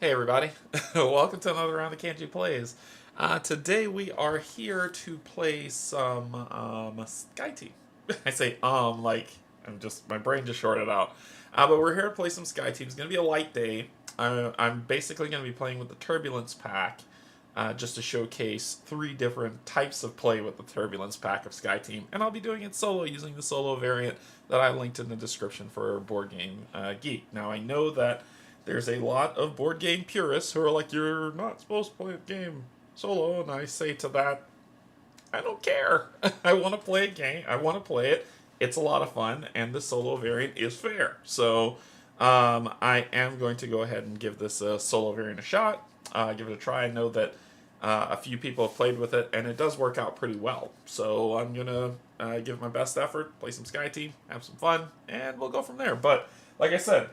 Hey everybody, welcome to another round of Canje Plays. Today we are here to play some Sky Team. I say like my brain just shorted out. But we're here to play some Sky Team. It's going to be a light day. I'm basically going to be playing with the Turbulence pack, just to showcase three different types of play with the Turbulence pack of Sky Team. And I'll be doing it solo using the solo variant that I linked in the description for Board Game Geek. Now I know that there's a lot of board game purists who are like, you're not supposed to play a game solo, and I say to that, I don't care. I want to play a game. I want to play it. It's a lot of fun, and the solo variant is fair. So I am going to go ahead and give this a solo variant a shot. Give it a try. I know that a few people have played with it, and it does work out pretty well. So I'm going to give it my best effort, play some Sky Team, have some fun, and we'll go from there. But like I said,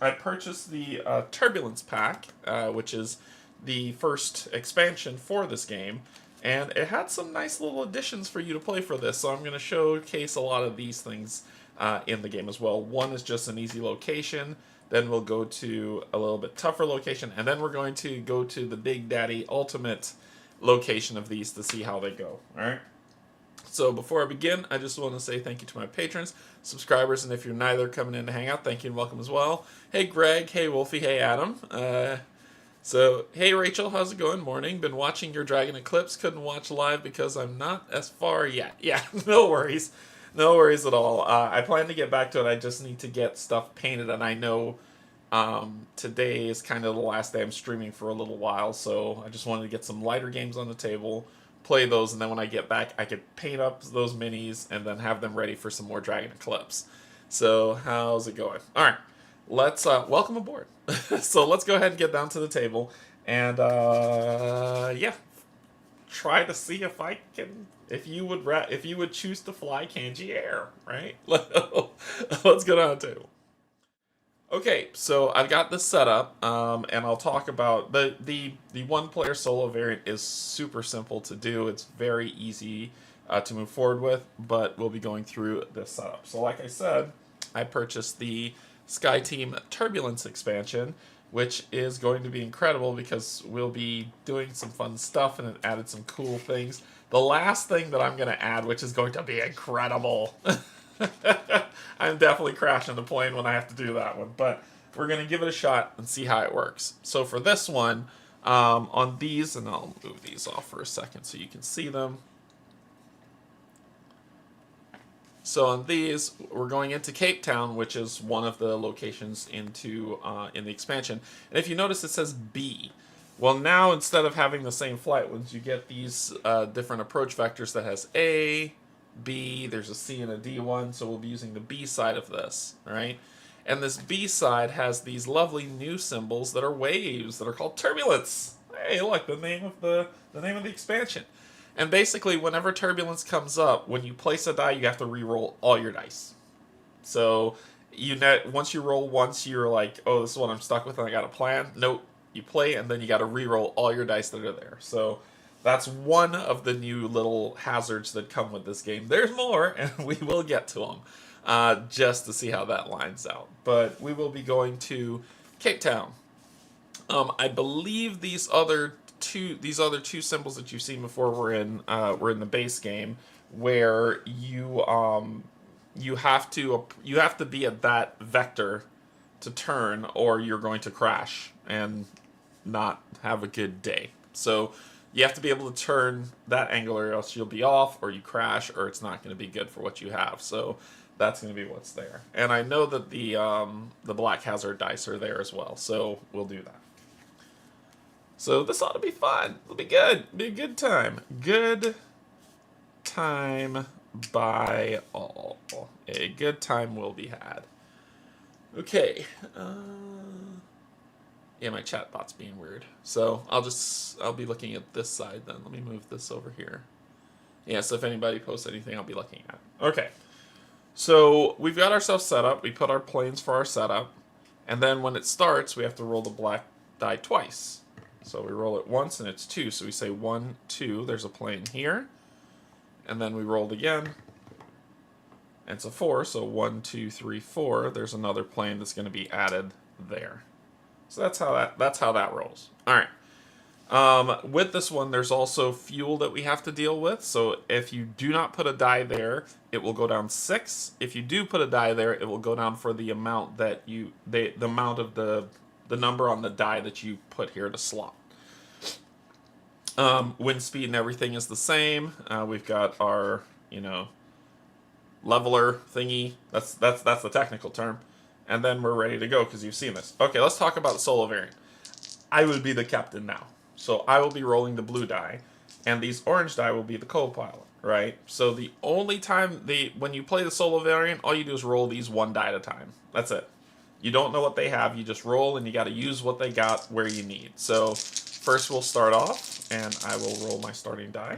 I purchased the Turbulence pack, which is the first expansion for this game, and it had some nice little additions for you to play for this, so I'm going to showcase a lot of these things in the game as well. One is just an easy location, then we'll go to a little bit tougher location, and then we're going to go to the Big Daddy Ultimate location of these to see how they go. Alright? So before I begin, I just want to say thank you to my patrons, subscribers, and if you're neither coming in to hang out, thank you and welcome as well. Hey Greg, hey Wolfie, hey Adam. Hey Rachel, how's it going? Morning. Been watching your Dragon Eclipse. Couldn't watch live because I'm not as far yet. Yeah, no worries. No worries at all. I plan to get back to it. I just need to get stuff painted, and I know today is kind of the last day I'm streaming for a little while, so I just wanted to get some lighter games on the table, play those, and then when I get back, I could paint up those minis and then have them ready for some more Dragon Eclipse. So, how's it going? Alright, let's, welcome aboard. So, let's go ahead and get down to the table, and, yeah, try to see if I can, if you would choose to fly Canje Air, right? Let's go down to the table. Okay, so I've got this set up, and I'll talk about the one-player solo variant is super simple to do. It's very easy to move forward with, but we'll be going through this setup. So like I said, I purchased the Sky Team Turbulence expansion, which is going to be incredible because we'll be doing some fun stuff, and it added some cool things. The last thing that I'm going to add, which is going to be incredible... I'm definitely crashing the plane when I have to do that one, but we're going to give it a shot and see how it works. So for this one, on these, and I'll move these off for a second so you can see them. So on these, we're going into Cape Town, which is one of the locations into in the expansion. And if you notice, it says B. Well, now instead of having the same flight ones, you get these different approach vectors that has A, B, there's a C and a D one, so we'll be using the B side of this, right? And this B side has these lovely new symbols that are waves that are called turbulence. Hey, look, the name of the expansion. And basically, whenever turbulence comes up, when you place a die, you have to re-roll all your dice. So once you roll once, you're like, oh, this is what I'm stuck with, and I got a plan. Nope, you play, and then you got to re-roll all your dice that are there. So that's one of the new little hazards that come with this game. There's more, and we will get to them, just to see how that lines out. But we will be going to Cape Town. I believe these other two symbols that you've seen before were in the base game, where you have to be at that vector to turn, or you're going to crash and not have a good day. So you have to be able to turn that angle, or else you'll be off, or you crash, or it's not going to be good for what you have. So that's going to be what's there. And I know that the black hazard dice are there as well, so we'll do that. So this ought to be fun. It'll be good. It'll be a good time. Good time by all. A good time will be had. Okay. Yeah, my chat bot's being weird. So I'll be looking at this side then. Let me move this over here. Yeah, so if anybody posts anything, I'll be looking at. Okay. So we've got ourselves set up. We put our planes for our setup. And then when it starts, we have to roll the black die twice. So we roll it once and it's 2. So we say 1, 2. There's a plane here. And then we rolled again. And it's a 4. So 1, 2, 3, 4. There's another plane that's going to be added there. So that's how that rolls. All right. With this one, there's also fuel that we have to deal with. So if you do not put a die there, it will go down 6. If you do put a die there, it will go down for the amount that the amount of the number on the die that you put here to slot. Wind speed and everything is the same. We've got our leveler thingy. That's the technical term. And then we're ready to go because you've seen this. Okay, let's talk about the solo variant. I would be the captain now. So I will be rolling the blue die, and these orange die will be the co-pilot, right? So the only time when you play the solo variant, all you do is roll these one die at a time. That's it. You don't know what they have. You just roll, and you got to use what they got where you need. So first we'll start off, and I will roll my starting die.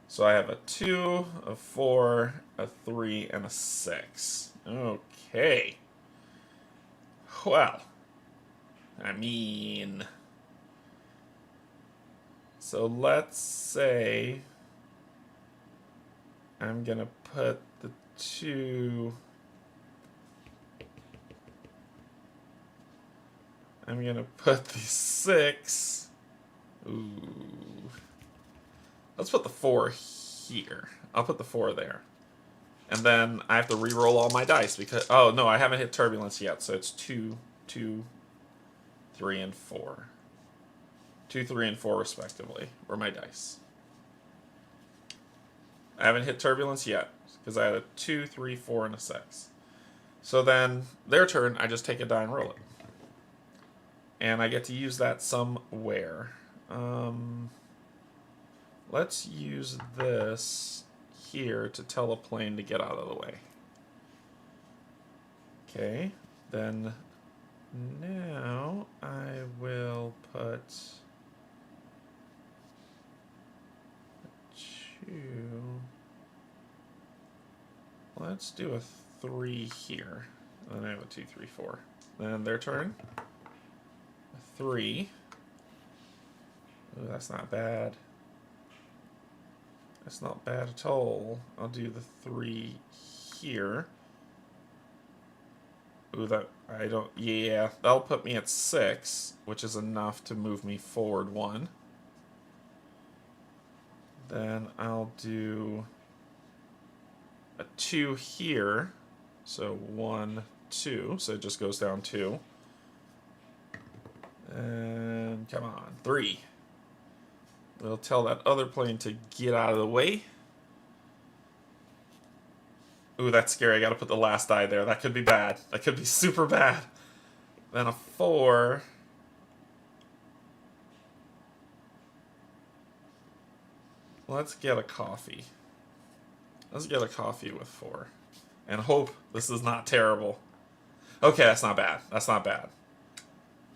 So I have a 2, a 4, a 3, and a 6. Okay. Well, I mean, so let's say I'm going to put the 2, I'm going to put the 6, ooh, let's put the 4 here. I'll put the 4 there. And then I have to re-roll all my dice because, oh no, I haven't hit turbulence yet, so it's 2, 2, 3, and 4. 2, 3, and 4 respectively were my dice. I haven't hit turbulence yet because I had a 2, 3, 4, and a 6. So then their turn, I just take a die and roll it. And I get to use that somewhere. Let's use this here to tell a plane to get out of the way. Okay, then now I will put 2. Let's do a 3 here. Then I have a 2, 3, 4. Then their turn. A 3. Ooh, that's not bad. That's not bad at all. I'll do the 3 here. Ooh, yeah, that'll put me at 6, which is enough to move me forward 1. Then I'll do a 2 here. So 1, 2. So it just goes down 2. And come on, 3. We'll tell that other plane to get out of the way. Ooh, that's scary. I gotta put the last die there. That could be bad. That could be super bad. Then a 4. Let's get a coffee. Let's get a coffee with 4. And hope this is not terrible. Okay, that's not bad. That's not bad.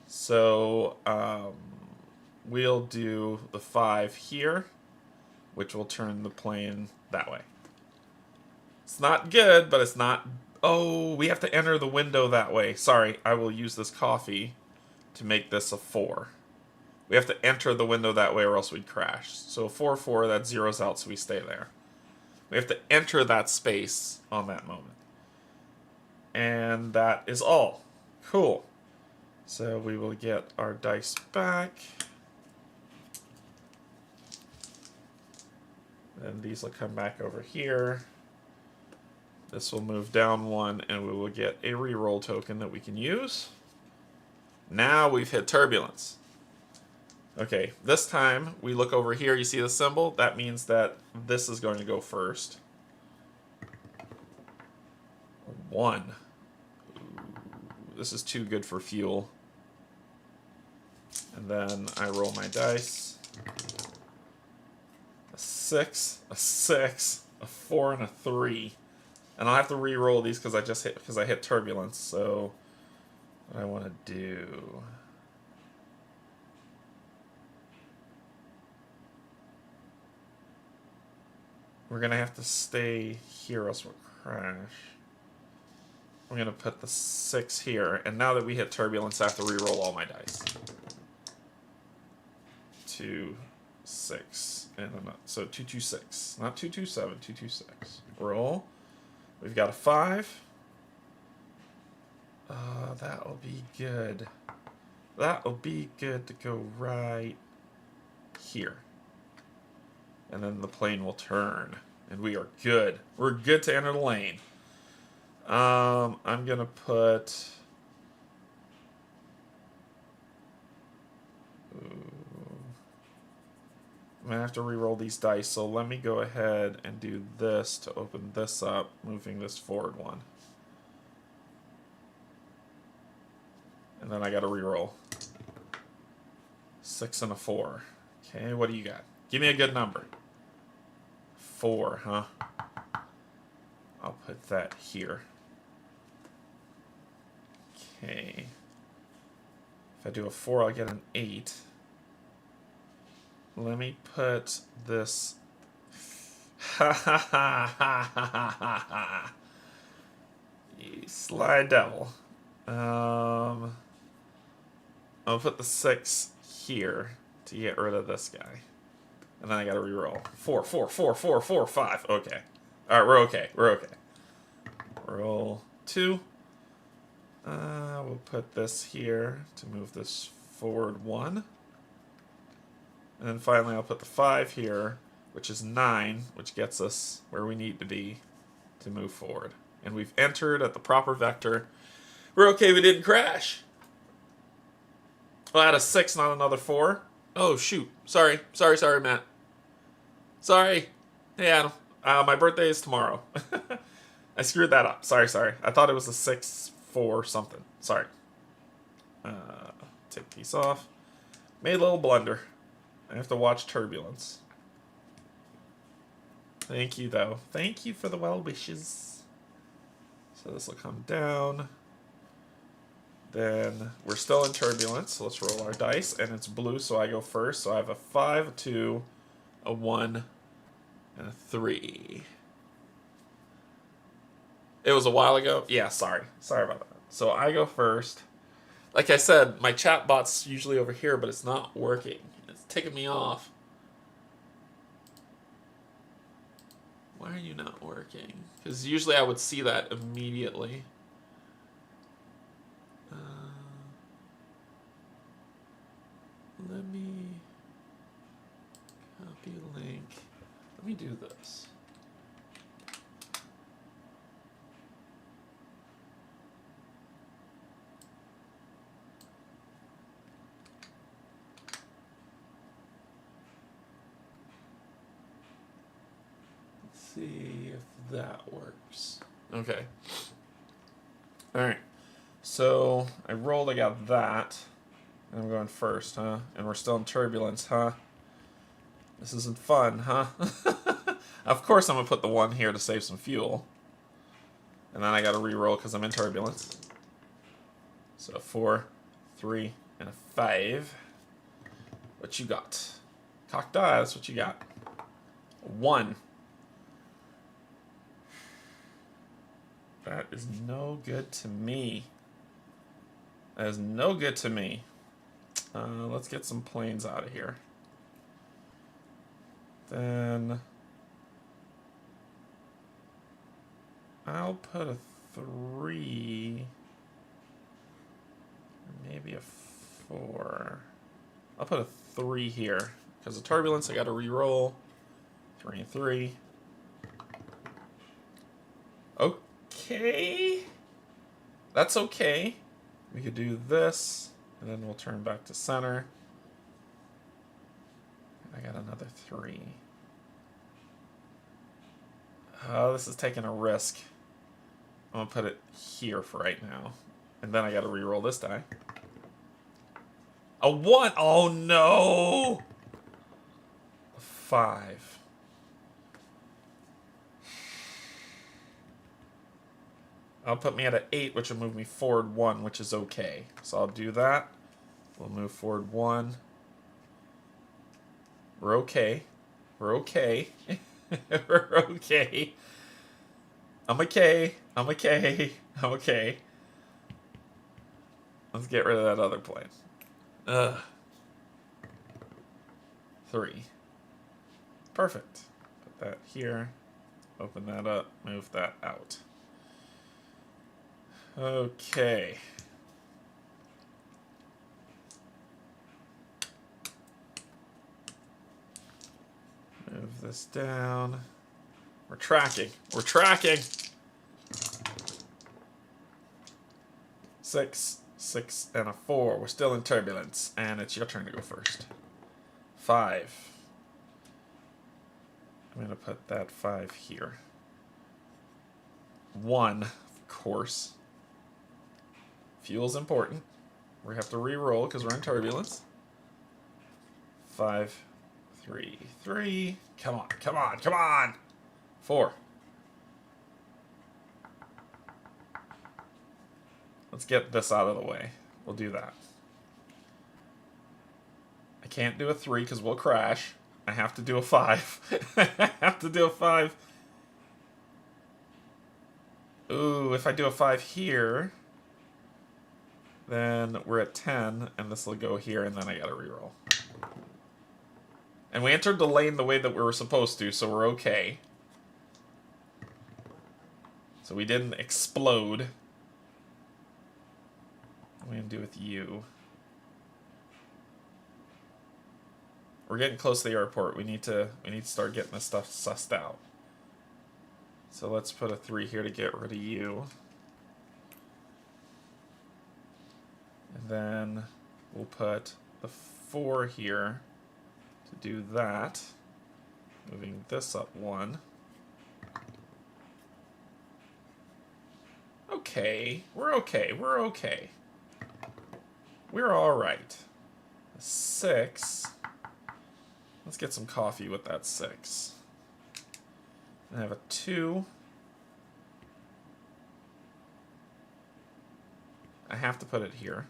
So, we'll do the 5 here, which will turn the plane that way. It's not good, but it's not... Oh, we have to enter the window that way. Sorry, I will use this coffee to make this a 4. We have to enter the window that way or else we'd crash. So 4, 4, that zeroes out, so we stay there. We have to enter that space on that moment. And that is all. Cool. So we will get our dice back. Then these will come back over here. This will move down 1, and we will get a reroll token that we can use. Now we've hit turbulence. Okay, this time we look over here. You see the symbol? That means that this is going to go first. 1. Ooh, this is too good for fuel. And then I roll my dice. A 6, a 6, a 4, and a 3. And I'll have to re-roll these because I hit turbulence. So what I want to do, we're gonna have to stay here, else we'll crash. I'm gonna put the 6 here, and now that we hit turbulence, I have to re-roll all my dice. 2, 6, and so 2, 2, 6, not 2, 2, 7, 2, 2, 6. Roll. We've got a 5. That will be good. That'll be good to go right here. And then the plane will turn. And we are good. We're good to enter the lane. I'm gonna put... I'm gonna have to re-roll these dice, so let me go ahead and do this to open this up, moving this forward one. And then I gotta re-roll. 6 and a 4. Okay, what do you got? Give me a good number. 4, huh? I'll put that here. Okay. If I do a 4, I'll get an 8. Let me put this. Ha ha ha ha ha ha ha. You sly devil. I'll put the 6 here to get rid of this guy. And then I gotta reroll. 4, 4, 4, 4, 4, 5. Okay. Alright, we're okay. We're okay. Roll 2. We'll put this here to move this forward 1. And then finally I'll put the 5 here, which is 9, which gets us where we need to be to move forward. And we've entered at the proper vector. We're okay, we didn't crash. Well, I had a 6, not another 4. Oh, shoot. Sorry, Matt. Sorry. Hey, Adam. My birthday is tomorrow. I screwed that up. Sorry. I thought it was a 6, 4 something. Sorry. Take these off. Made a little blunder. I have to watch Turbulence. Thank you, though. Thank you for the well wishes. So this will come down. Then we're still in Turbulence, so let's roll our dice. And it's blue, so I go first. So I have a 5, a 2, a 1, and a 3. It was a while ago? Yeah, sorry. Sorry about that. So I go first. Like I said, my chat bot's usually over here, but it's not working. It's ticking me off. Why are you not working? Because usually I would see that immediately. Let me copy link. Let me do this. Let's see if that works. Okay. Alright. So I rolled, I got that. I'm going first, huh? And we're still in Turbulence, huh? This isn't fun, huh? Of course I'm going to put the 1 here to save some fuel. And then I got to re-roll because I'm in Turbulence. So 4, 3, and a 5. What you got? Cock die, that's what you got. 1. That is no good to me. That is no good to me. Let's get some planes out of here. Then I'll put a 3, maybe a 4. I'll put a 3 here because of Turbulence. I got to re-roll. 3 and 3. Okay, that's okay. We could do this. And then we'll turn back to center. I got another 3. Oh, this is taking a risk. I'm going to put it here for right now. And then I got to re-roll this die. A 1! Oh, no! A 5. That'll put me at an 8, which will move me forward 1, which is okay. So I'll do that. We'll move forward 1. We're okay. We're okay. We're okay. I'm okay. I'm okay. I'm okay. Let's get rid of that other plane. 3. Perfect. Put that here. Open that up. Move that out. Okay. this down. We're tracking. We're tracking. 6, 6, and a 4. We're still in turbulence, and it's your turn to go first. 5. I'm going to put that 5 here. 1, of course. Fuel's important. We have to re-roll because we're in turbulence. 5, 3, 3. Come on, come on, come on! 4. Let's get this out of the way. We'll do that. I can't do a 3 because we'll crash. I have to do a 5. I have to do a 5. Ooh, if I do a 5 here, then we're at 10, and this will go here, and then I gotta reroll. And we entered the lane the way that we were supposed to, so we're okay. So we didn't explode. What am I gonna do with you? We're getting close to the airport. We need to start getting this stuff sussed out. So let's put a 3 here to get rid of you. And then we'll put the 4 here to do that. Moving this up 1. Okay, we're okay, we're okay. We're alright. 6. Let's get some coffee with that 6. I have a 2. I have to put it here.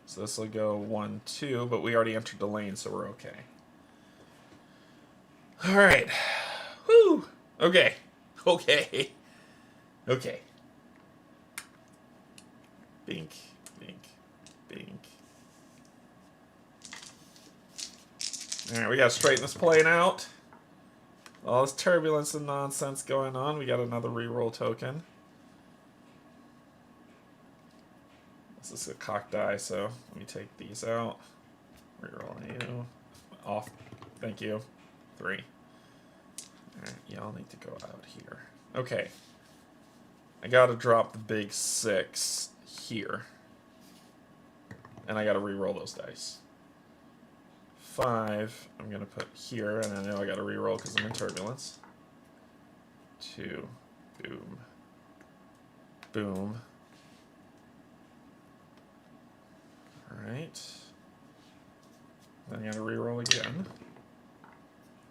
So this will go 1, 2, but we already entered the lane, so we're okay. Alright. Whew. Okay. Okay. Okay. Bink, bink, bink. Alright, we gotta straighten this plane out. All this turbulence and nonsense going on. We got another reroll token. This is a cock die, so let me take these out. Reroll you. Off. Thank you. 3. Alright, y'all need to go out here. Okay. I gotta drop the big 6 here. And I gotta reroll those dice. 5, I'm gonna put here, and I know I gotta reroll because I'm in turbulence. 2, boom, boom. Alright. Then I gotta reroll again.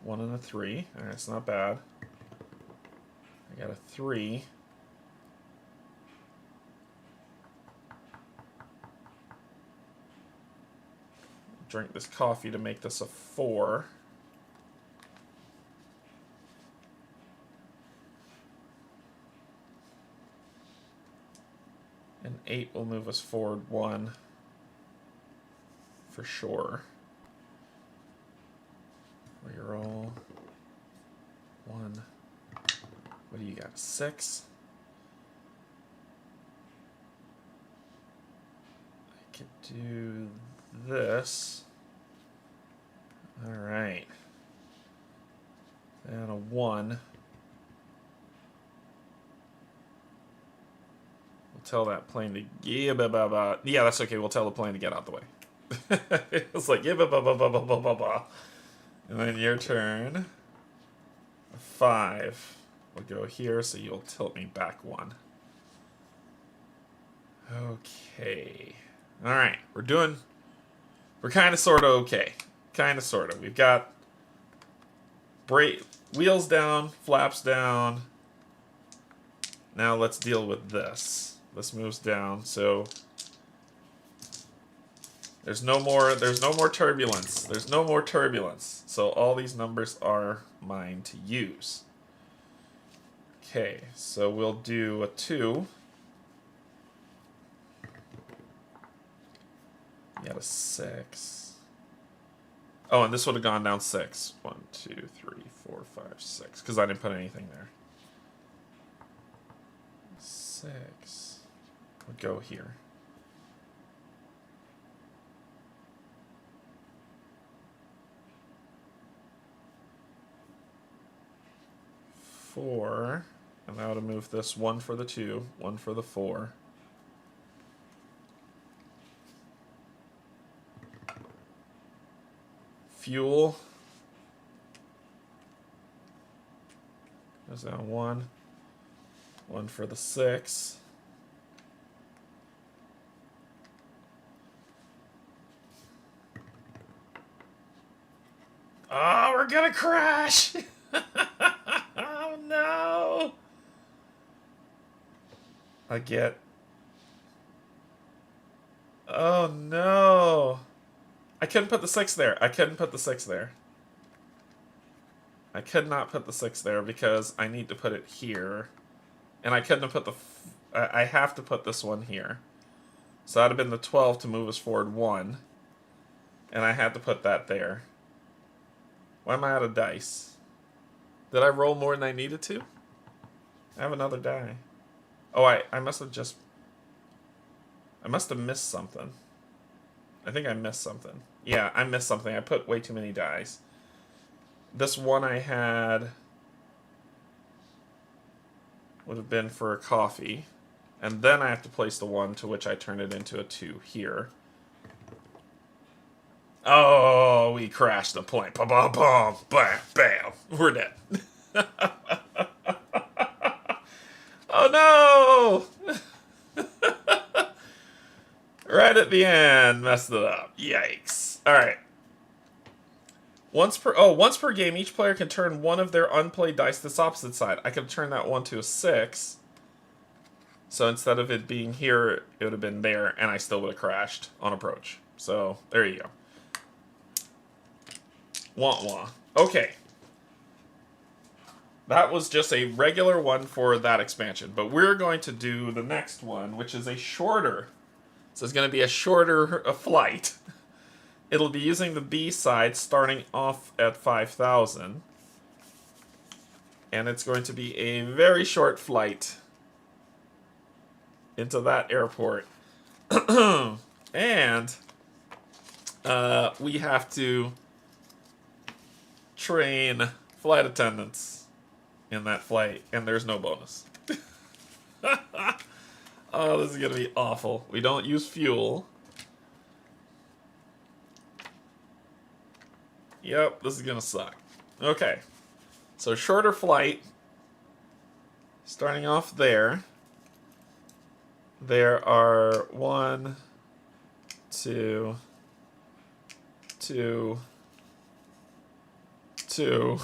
1 and a 3. Alright, it's not bad. I got a 3. Drink this coffee to make this a 4. An 8 will move us forward 1 for sure. Reroll 1. What do you got? 6. I could do this. Alright. And a 1. We'll tell that plane to yeah, that's okay. We'll tell the plane to get out the way. It's like yeah, and then your turn. A 5. We'll go here, so you'll tilt me back 1. Okay. Alright, we're kind of sort of okay. Kind of sort of. We've got wheels down, flaps down. Now let's deal with this. This moves down, so there's no more turbulence. There's no more turbulence. So all these numbers are mine to use. Okay, so we'll do a 2. You got a 6. Oh, and this would have gone down 6. 1, 2, 3, 4, 5, 6. Because I didn't put anything there. 6 would go here. 4. And now to move this 1 for the 2, 1 for the 4. Fuel. Goes down 1. 1 for the 6. Oh, we're gonna crash! Oh no! I get. Oh no! I couldn't put the 6 there. I couldn't put the 6 there. I could not put the 6 there because I need to put it here. And I couldn't have put the... I have to put this one here. So that would have been the 12 to move us forward 1. And I had to put that there. Why am I out of dice? Did I roll more than I needed to? I have another die. Oh, I must have just... I must have missed something. I think I missed something. Yeah, I missed something. I put way too many dice. This one I had would have been for a coffee. And then I have to place the 1 to which I turn it into a 2 here. Oh, we crashed the plane. Ba ba bam, bam, bam. We're dead. Oh no! Right at the end, messed it up. Yikes! All right. Once per game, each player can turn one of their unplayed dice to this opposite side. I could turn that 1 to a 6. So instead of it being here, it would have been there, and I still would have crashed on approach. So there you go. Wah wah. Okay. That was just a regular one for that expansion. But we're going to do the next one, which is a shorter. So it's going to be a shorter flight. It'll be using the B side starting off at 5,000. And it's going to be a very short flight into that airport. And we have to train flight attendants in that flight, and there's no bonus. Oh, this is going to be awful. We don't use fuel. Yep, this is going to suck. Okay. So shorter flight. Starting off there. There are 1, 2, 2, 2.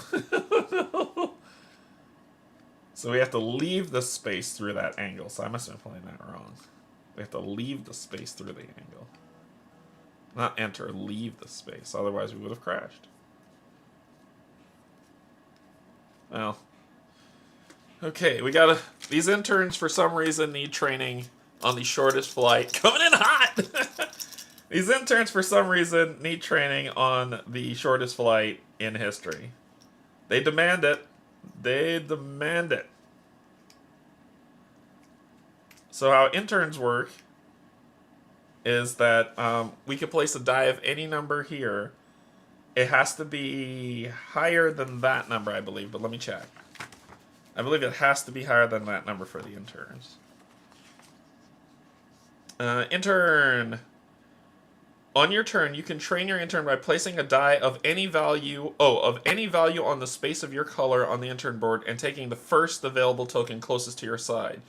So we have to leave the space through that angle. So I must have been playing that wrong. We have to leave the space through the angle. Not enter, leave the space. Otherwise we would have crashed. Well. Okay, we gotta... These interns, for some reason, need training on the shortest flight. Coming in hot! These interns, for some reason, need training on the shortest flight in history. They demand it. They demand it. So how interns work is that we can place a die of any number here. It has to be higher than that number, I believe, but let me check. I believe it has to be higher than that number for the interns. Intern. On your turn, you can train your intern by placing a die of any value, on the space of your color on the intern board and taking the first available token closest to your side.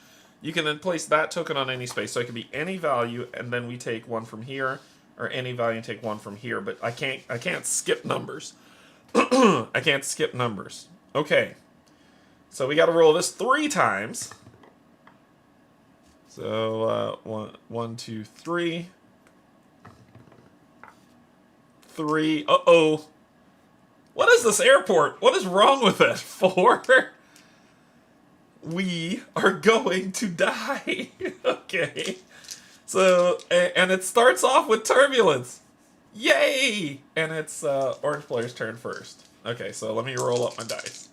You can then place that token on any space, so it can be any value, and then we take 1 from here, or any value and take 1 from here. But I can't skip numbers. I can't skip numbers. Okay, so we got to roll this 3 times. So 1, 2, 3. 3. Uh-oh. What is this airport? What is wrong with it? 4. We are going to die. Okay. So, and it starts off with turbulence. Yay! And it's orange player's turn first. Okay, so let me roll up my dice.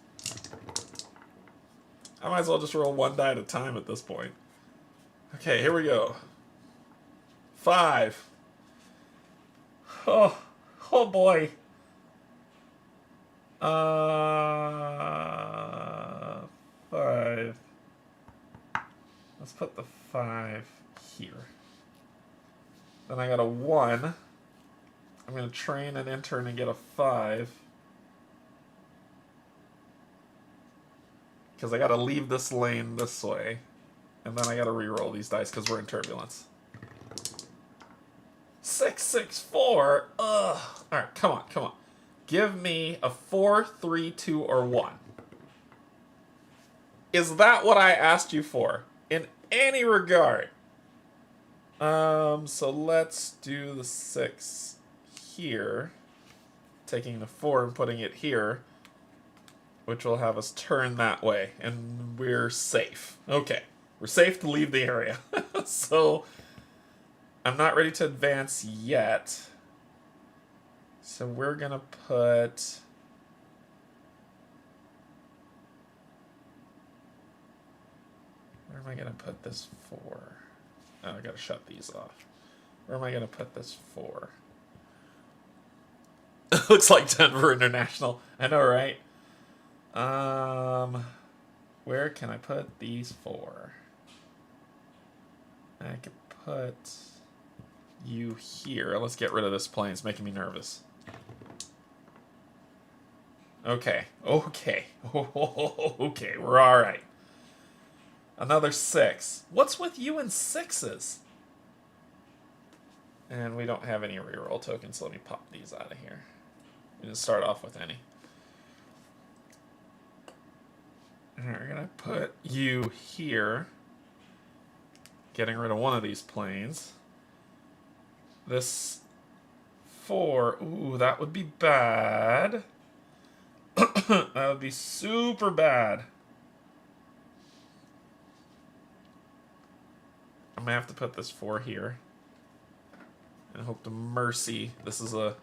I might as well just roll 1 die at a time at this point. Okay, here we go. 5. Oh boy. 5. Let's put the 5 here. Then I got a 1. I'm going to train and intern and get a 5. Because I got to leave this lane this way. And then I got to re-roll these dice because we're in turbulence. 6, 6, 4. Ugh. Alright, come on, come on. Give me a 4, 3, 2, or 1. Is that what I asked you for? In any regard? So let's do the 6 here. Taking the 4 and putting it here. Which will have us turn that way. And we're safe. Okay. We're safe to leave the area. So, I'm not ready to advance yet. So we're going to put... Where am I going to put this for? Oh, I got to shut these off. Where am I going to put this for? It looks like Denver International. I know, right? Where can I put these for? I could put you here. Let's get rid of this plane. It's making me nervous. Okay. Okay. Okay, we're alright. Another 6. What's with you and 6s? And we don't have any reroll tokens, so let me pop these out of here. We didn't start off with any. Alright, we're gonna put you here. Getting rid of one of these planes. This 4. Ooh, that would be bad. That would be super bad. I'm gonna have to put this 4 here. And hope to mercy this is a...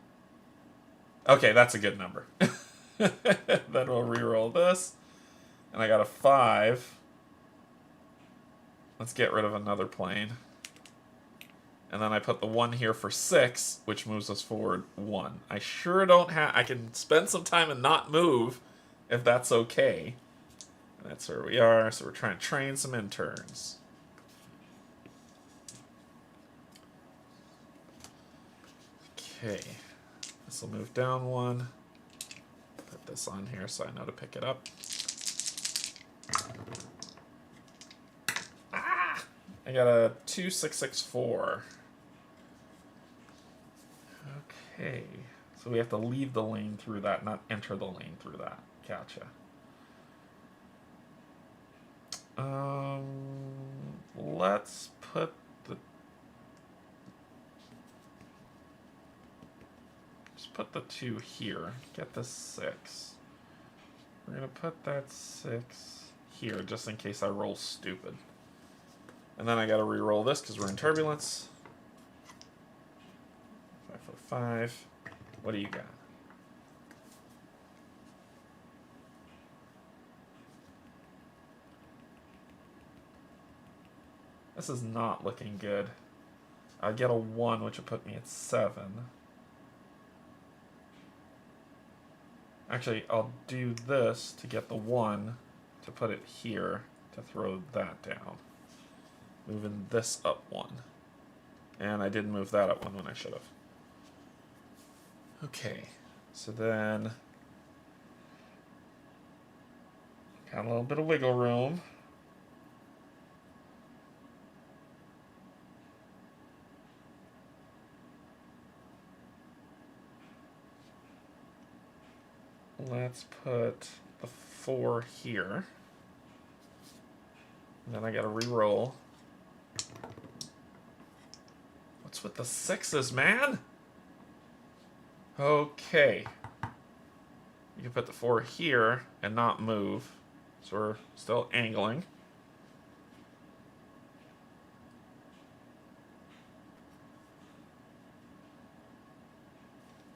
Okay, that's a good number. Then we'll reroll this. And I got a 5. Let's get rid of another plane. And then I put the 1 here for 6, which moves us forward 1. I sure don't have... I can spend some time and not move, if that's okay. And that's where we are, so we're trying to train some interns. Okay. This will move down 1. Put this on here so I know to pick it up. Ah! I got a 2, 6, 6, 4. Okay, so we have to leave the lane through that, not enter the lane through that. Gotcha. Let's put the... Just put the 2 here. Get the 6. We're gonna put that 6 here, just in case I roll stupid. And then I gotta re-roll this, because we're in turbulence. 5 for 5. What do you got? This is not looking good. I get a 1, which would put me at 7. Actually, I'll do this to get the 1, to put it here, to throw that down. Moving this up 1. And I didn't move that up 1 when I should have. Okay, so then got a little bit of wiggle room. Let's put the 4 here. And then I gotta re-roll. What's with the 6s, man? Okay. You can put the 4 here and not move. So we're still angling.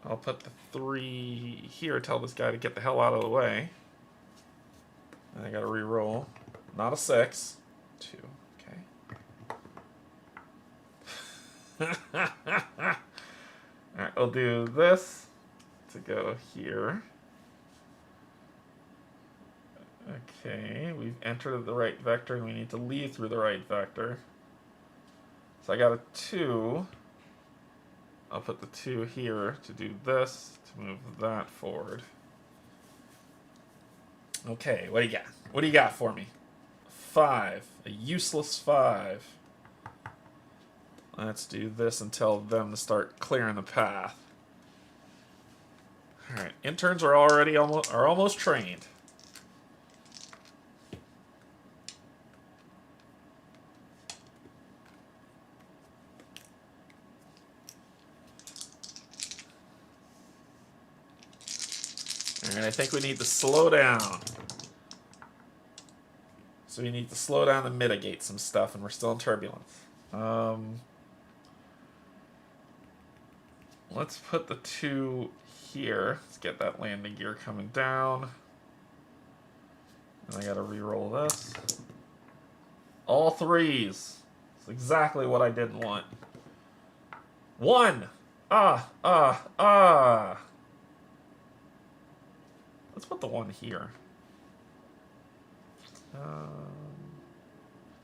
I'll put the 3 here, tell this guy to get the hell out of the way. And I gotta re-roll. Not a 6. 2. Okay. Alright, I'll do this to go here. Okay, we've entered the right vector and we need to leave through the right vector. So I got a 2. I'll put the 2 here to do this, to move that forward. Okay, what do you got? What do you got for me? 5. A useless 5. Let's do this and tell them to start clearing the path. Alright, interns are almost trained. Alright, I think we need to slow down. So we need to slow down and mitigate some stuff, and we're still in turbulence. Let's put the 2 here. Let's get that landing gear coming down. And I gotta re-roll this. All 3s. That's exactly what I didn't want. 1! Let's put the 1 here. Oh,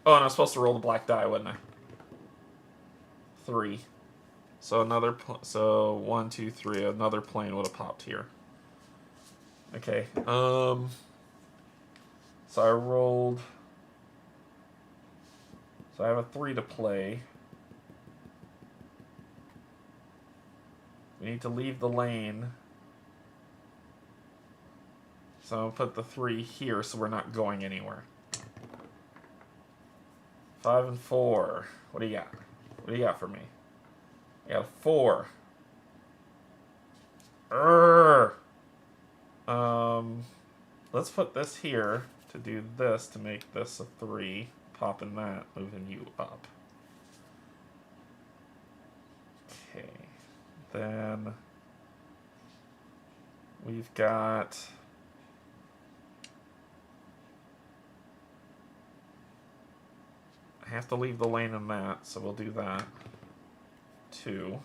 and I was supposed to roll the black die, wasn't I? 3. So another, so 1, 2, 3. Another plane would have popped here. Okay. So I rolled. So I have a 3 to play. We need to leave the lane. So I'll put the 3 here so we're not going anywhere. 5 and 4. What do you got? What do you got for me? I got a 4. Let's put this here to do this to make this a 3. Popping that, moving you up. Okay. Then we've got. I have to leave the lane in that, so we'll do that. 2.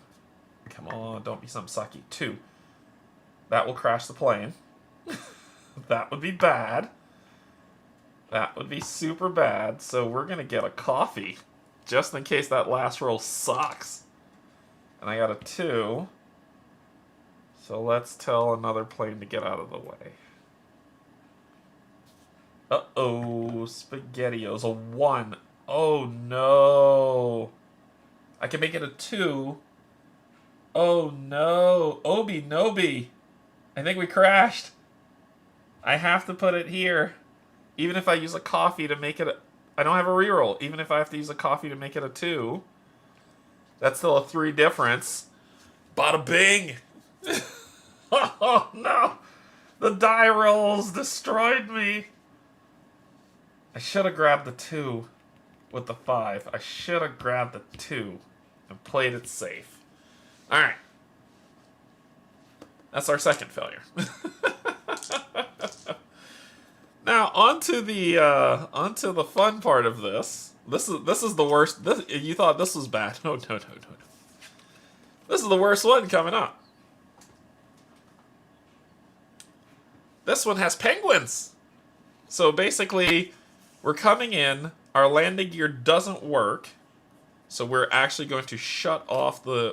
Come on, don't be some sucky. 2. That will crash the plane. That would be bad. That would be super bad. So we're going to get a coffee, just in case that last roll sucks. And I got a 2. So let's tell another plane to get out of the way. Uh-oh, SpaghettiOs. A 1. Oh no. I can make it a 2. Oh no. Obi Nobi. I think we crashed. I have to put it here. Even if I use a coffee to make it a... I don't have a reroll. Even if I have to use a coffee to make it a 2. That's still a 3 difference. Bada bing. Oh no. The die rolls destroyed me. I should have grabbed the 2. With the 5. I should have grabbed the 2 and played it safe. Alright. That's our second failure. Now, onto the fun part of this. This is the worst. You thought this was bad. No. This is the worst one coming up. This one has penguins. So basically, we're coming in. Our landing gear doesn't work, so we're actually going to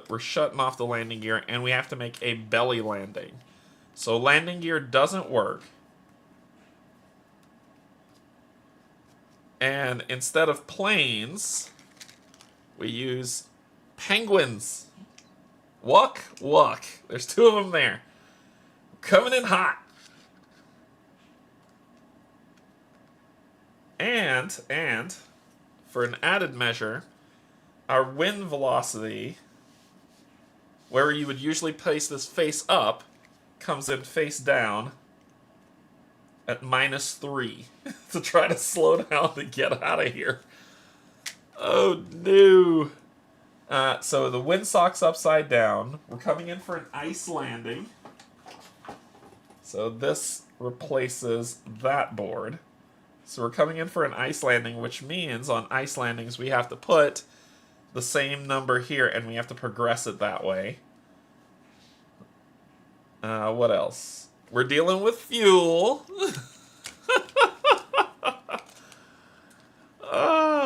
we're shutting off the landing gear, and we have to make a belly landing. So landing gear doesn't work. And instead of planes, we use penguins. Walk. There's 2 of them there. Coming in hot. And for an added measure, our wind velocity, where you would usually place this face up, comes in face down at -3 to try to slow down to get out of here. Oh no. So the windsock's upside down. We're coming in for an ice landing. So this replaces that board. So we're coming in for an ice landing, which means on ice landings we have to put the same number here, and we have to progress it that way. What else? We're dealing with fuel.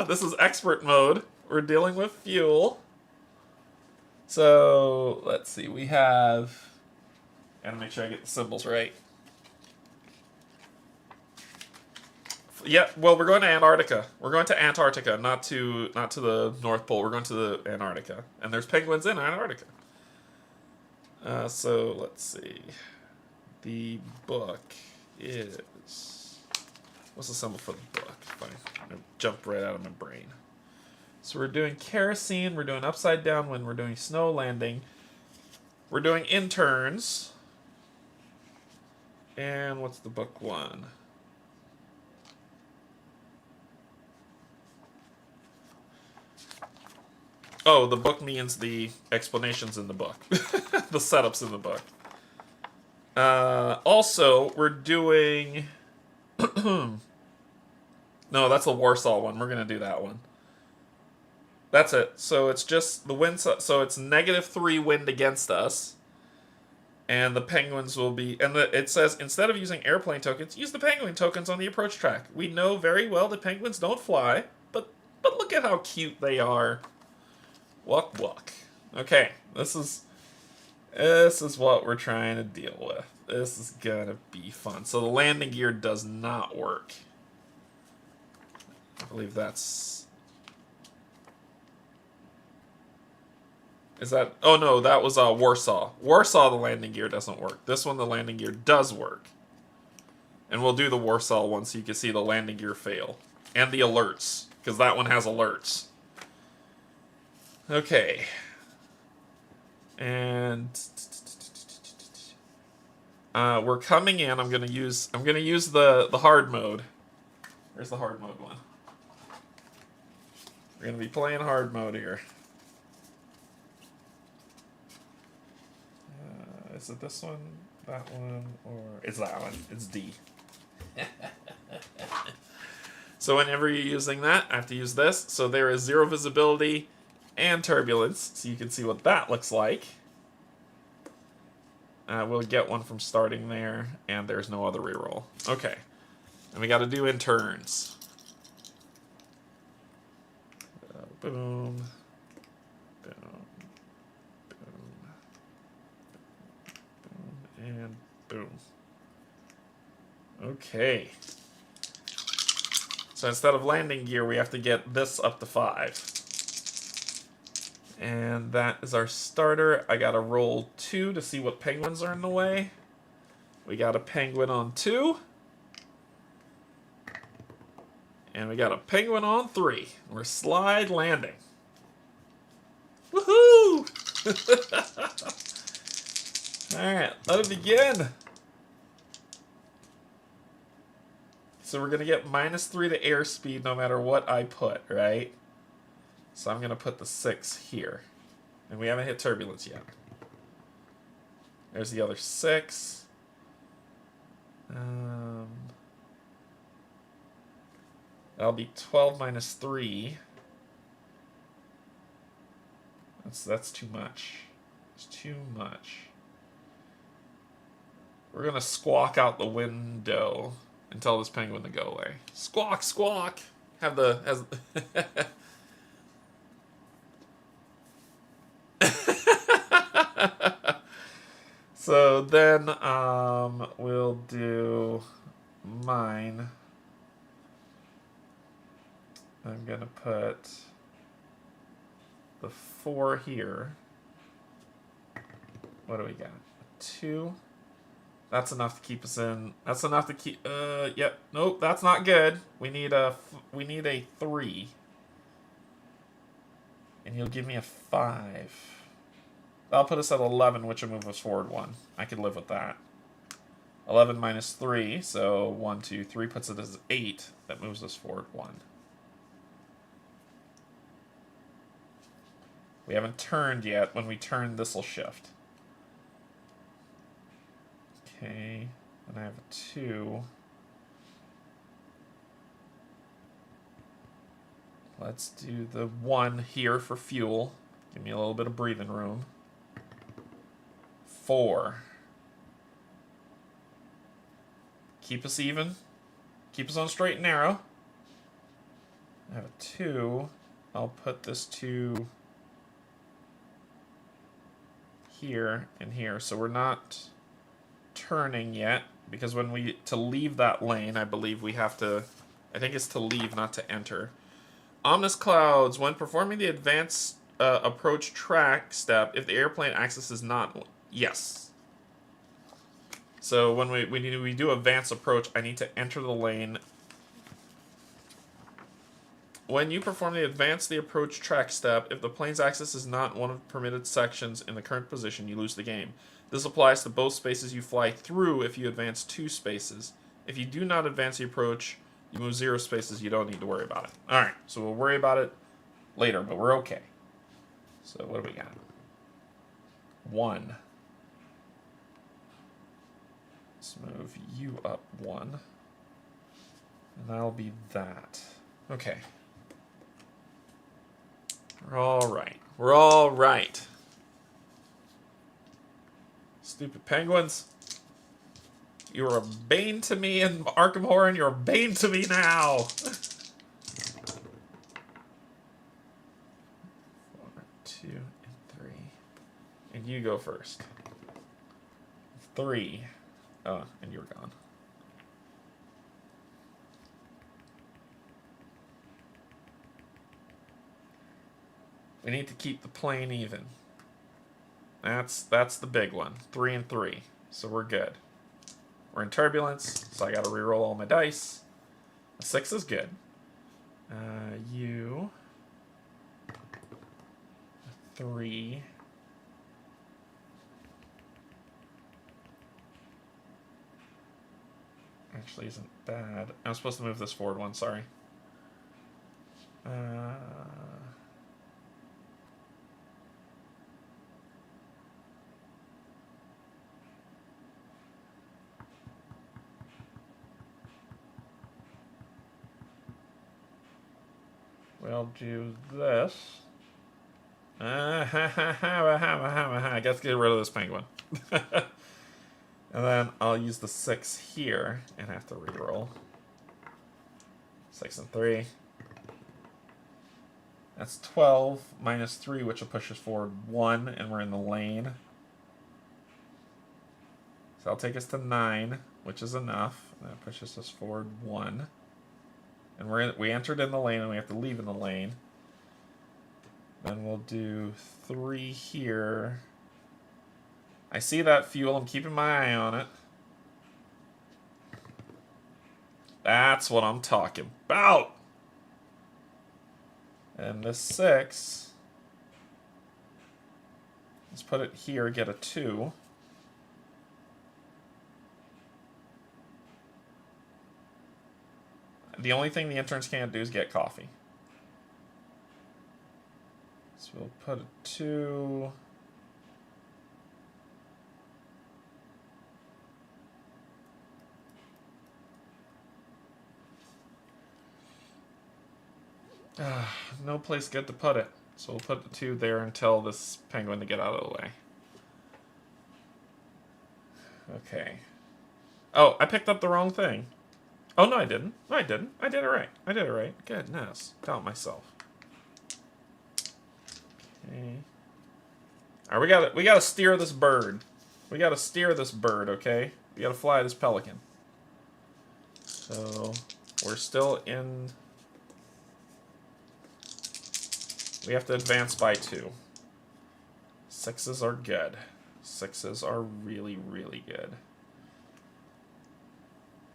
This is expert mode. We're dealing with fuel. So, let's see. We have... Gotta make sure I get the symbols right. Yeah, well, we're going to Antarctica. We're going to Antarctica, not to the North Pole. We're going to the Antarctica. And there's penguins in Antarctica. So, let's see. The book is... What's the symbol for the book? Fine. It jumped right out of my brain. So we're doing kerosene, we're doing upside down wind, we're doing snow landing, we're doing interns, and what's the book one? Oh, the book means the explanations in the book. The setups in the book. Also, we're doing... No, that's the Warsaw one. We're going to do that one. That's it. So it's just the wind. So it's -3 wind against us. And the penguins will be... And it says, instead of using airplane tokens, use the penguin tokens on the approach track. We know very well that penguins don't fly. But look at how cute they are. Walk, walk. Okay, this is what we're trying to deal with. This is gonna be fun. So the landing gear does not work. I believe that's... Is that... Oh no, that was Warsaw. Warsaw, the landing gear doesn't work. This one, the landing gear does work. And we'll do the Warsaw one so you can see the landing gear fail. And the alerts, because that one has alerts. Okay. And we're coming in. I'm gonna use the hard mode. Where's the hard mode one? We're gonna be playing hard mode here. Is it this one, that one, or it's that one? It's D. So whenever you're using that, I have to use this. So there is 0 visibility and turbulence, so you can see what that looks like. We'll get one from starting there, and there's no other reroll. Okay, and we got to do in turns. Boom, boom, boom, boom, and boom. Okay. So instead of landing gear, we have to get this up to 5. And that is our starter. I gotta roll 2 to see what penguins are in the way. We got a penguin on 2. And we got a penguin on 3. We're slide landing. Woohoo! Alright, let it begin. So we're gonna get -3 to airspeed no matter what I put, right? So I'm going to put the 6 here. And we haven't hit turbulence yet. There's the other 6. That'll be 12 minus 3. That's too much. It's too much. We're going to squawk out the window and tell this penguin to go away. Squawk, squawk! Have the... So then we'll do mine. I'm gonna put the 4 here. What do we got? 2. That's enough to keep us in. That's enough to keep. Yep. Nope. That's not good. We need a 3. And you'll give me a 5. That'll put us at 11, which will move us forward 1. I could live with that. 11 minus 3, so 1, 2, 3 puts it as 8. That moves us forward 1. We haven't turned yet. When we turn, this will shift. Okay, and I have a 2. Let's do the 1 here for fuel. Give me a little bit of breathing room. 4. Keep us even. Keep us on straight and narrow. I have a 2. I'll put this 2 here and here. So we're not turning yet, because when to leave that lane, I believe we have to, I think it's to leave, not to enter. Ominous clouds. When performing the advanced approach track step, if the airplane axis is not... Yes. So when we do advanced approach, I need to enter the lane. When you perform the approach track step, if the plane's axis is not one of the permitted sections in the current position, you lose the game. This applies to both spaces you fly through if you advance 2 spaces. If you do not advance the approach, you move 0 spaces, you don't need to worry about it. Alright, so we'll worry about it later, but we're okay. So what do we got? 1. Let's move you up 1. And that'll be that. Okay. We're alright. We're alright. Stupid penguins. You were a bane to me in Arkham Horror, and you're a bane to me now. 4, 2, and 3. And you go first. 3. Oh, and you're gone. We need to keep the plane even. That's the big one. 3 and 3. So we're good. We're in turbulence, so I gotta reroll all my dice. A 6 is good. You... 3... Actually isn't bad. I'm supposed to move this forward one, sorry. We'll do this. I guess get rid of this penguin. And then I'll use the 6 here and have to reroll. 6 and 3. That's 12 minus 3, which will push us forward 1, and we're in the lane. So that'll take us to 9, which is enough. That pushes us forward 1. And we entered in the lane, and we have to leave in the lane. Then we'll do 3 here. I see that fuel. I'm keeping my eye on it. That's what I'm talking about. And this 6, let's put it here, get a 2. The only thing the interns can't do is get coffee. So we'll put a 2. No place good to put it. So we'll put the 2 there and tell this penguin to get out of the way. Okay. Oh, I picked up the wrong thing. Oh, no, I didn't. No, I didn't. I did it right. I did it right. Goodness. Doubt myself. Okay. Alright, we gotta steer this bird. We gotta steer this bird, okay? We gotta fly this pelican. So, we're still in... We have to advance by 2. 6s are good. 6s are really, really good.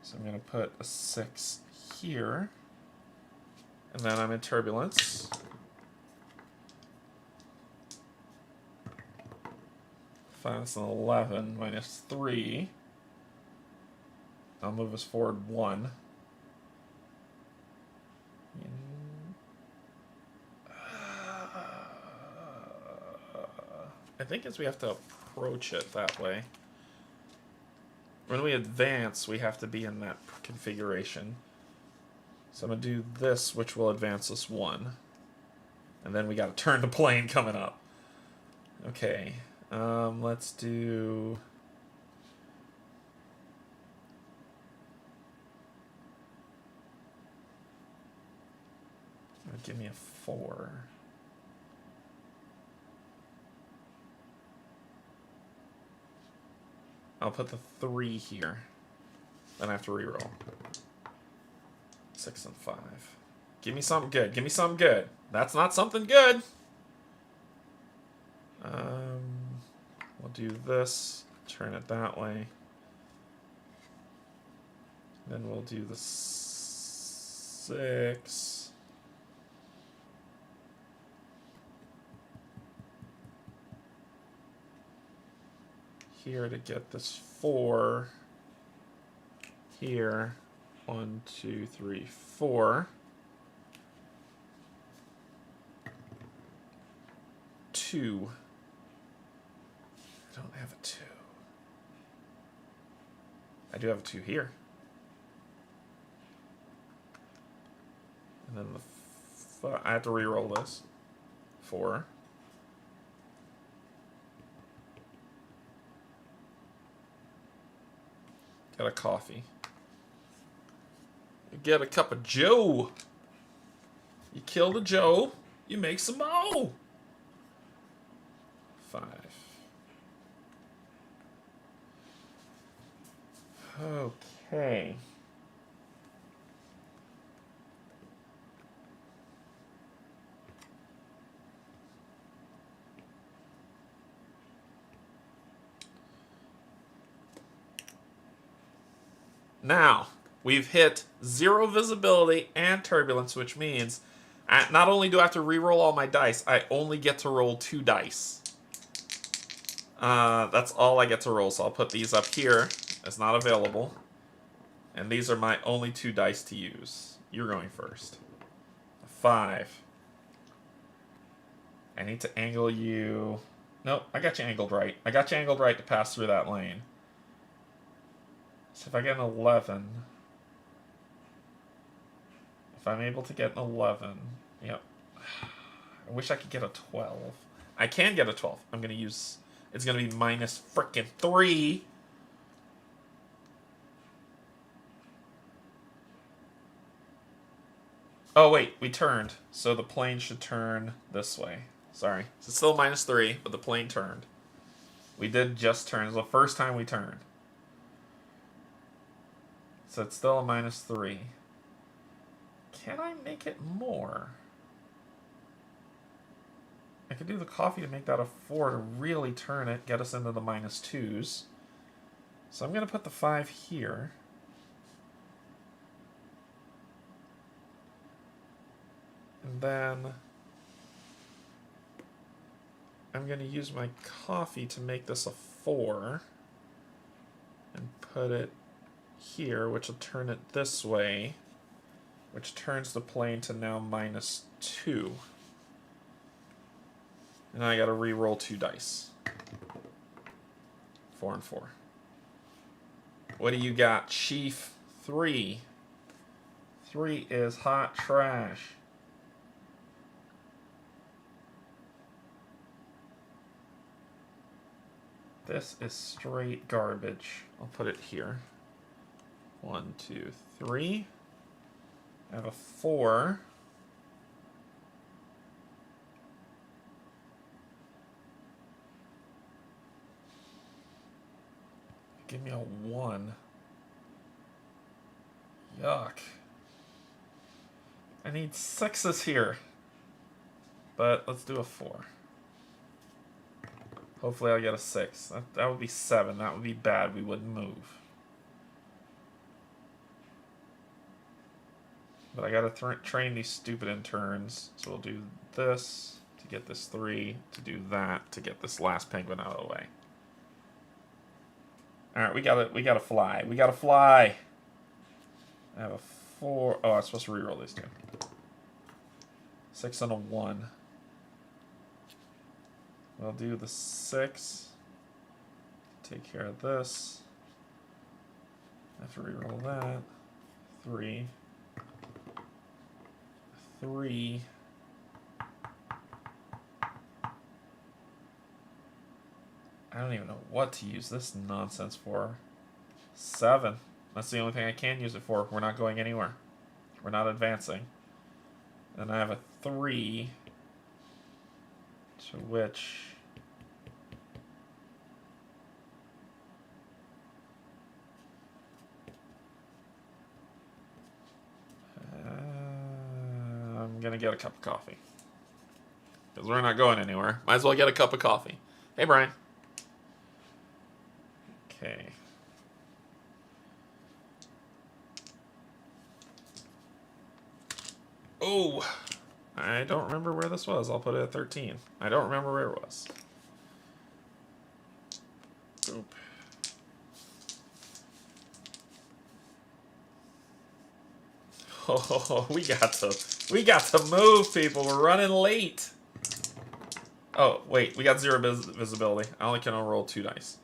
So I'm going to put a 6 here. And then I'm in turbulence. That's an 11 minus 3. I'll move us forward 1. I think we have to approach it that way. When we advance, we have to be in that configuration. So I'm going to do this, which will advance us 1. And then we got to turn the plane coming up. Okay, let's do... give me a 4. I'll put the 3 here. Then I have to reroll. 6 and 5. Give me something good. Give me something good. That's not something good. We'll do this. Turn it that way. Then we'll do the 6. Here to get this 4. Here. 1, 2, 3, 4. 2. I don't have a 2. I do have a 2 here. And then I have to re-roll this. 4. Got a coffee. You get a cup of Joe. You kill the Joe. You make some Mo. 5. Okay. Now, we've hit 0 visibility and turbulence, which means not only do I have to re-roll all my dice, I only get to roll 2 dice. That's all I get to roll, so I'll put these up here as not available. And these are my only 2 dice to use. You're going first. 5. I need to angle you. Nope, I got you angled right. I got you angled right to pass through that lane. So if I get an 11, if I'm able to get an 11, yep. I wish I could get a 12. I can get a 12. I'm going to use, it's going to be minus frickin' 3. Oh, wait, we turned. So the plane should turn this way. Sorry. So it's still minus 3, but the plane turned. We did just turn. It's the first time we turned. So it's still a minus 3. Can I make it more? I could do the coffee to make that a 4 to really turn it, get us into the minus 2s. So I'm going to put the 5 here. And then I'm going to use my coffee to make this a 4 and put it here, which will turn it this way, which turns the plane to now minus 2. And I got to re-roll 2 dice. 4 and 4. What do you got, Chief? 3. 3 is hot trash. This is straight garbage. I'll put it here. 1, 2, 3. I have a 4. Give me a 1. Yuck. I need 6s here. But let's do a 4. Hopefully I'll get a 6. That would be 7. That would be bad. We wouldn't move. But I gotta train these stupid interns. So we'll do this to get this 3, to do that to get this last penguin out of the way. Alright, we gotta fly. We gotta fly! I have a 4. Oh, I'm supposed to reroll these 2. 6 and a 1. We'll do the 6. Take care of this. I have to reroll that. 3. 3. I don't even know what to use this nonsense for. 7. That's the only thing I can use it for. We're not going anywhere. We're not advancing. And I have a 3, to which I'm going to get a cup of coffee. Because we're not going anywhere. Might as well get a cup of coffee. Hey, Brian. Okay. Oh, I don't remember where this was. I'll put it at 13. I don't remember where it was. Oop. Oh, we got to move, people. We're running late. Oh, wait, we got 0 visibility. I only can roll 2 dice.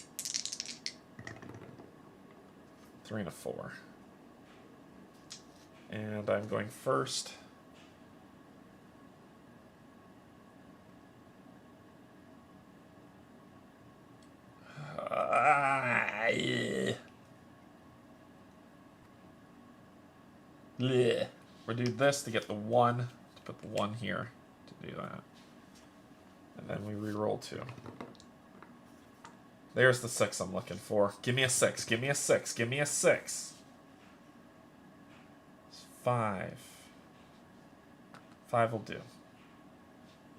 3 and a 4. And I'm going first. We'll do this to get the 1, to put the 1 here, to do that. And then we re-roll 2. There's the 6 I'm looking for. Give me a 6, give me a 6, give me a 6. It's 5. 5 will do.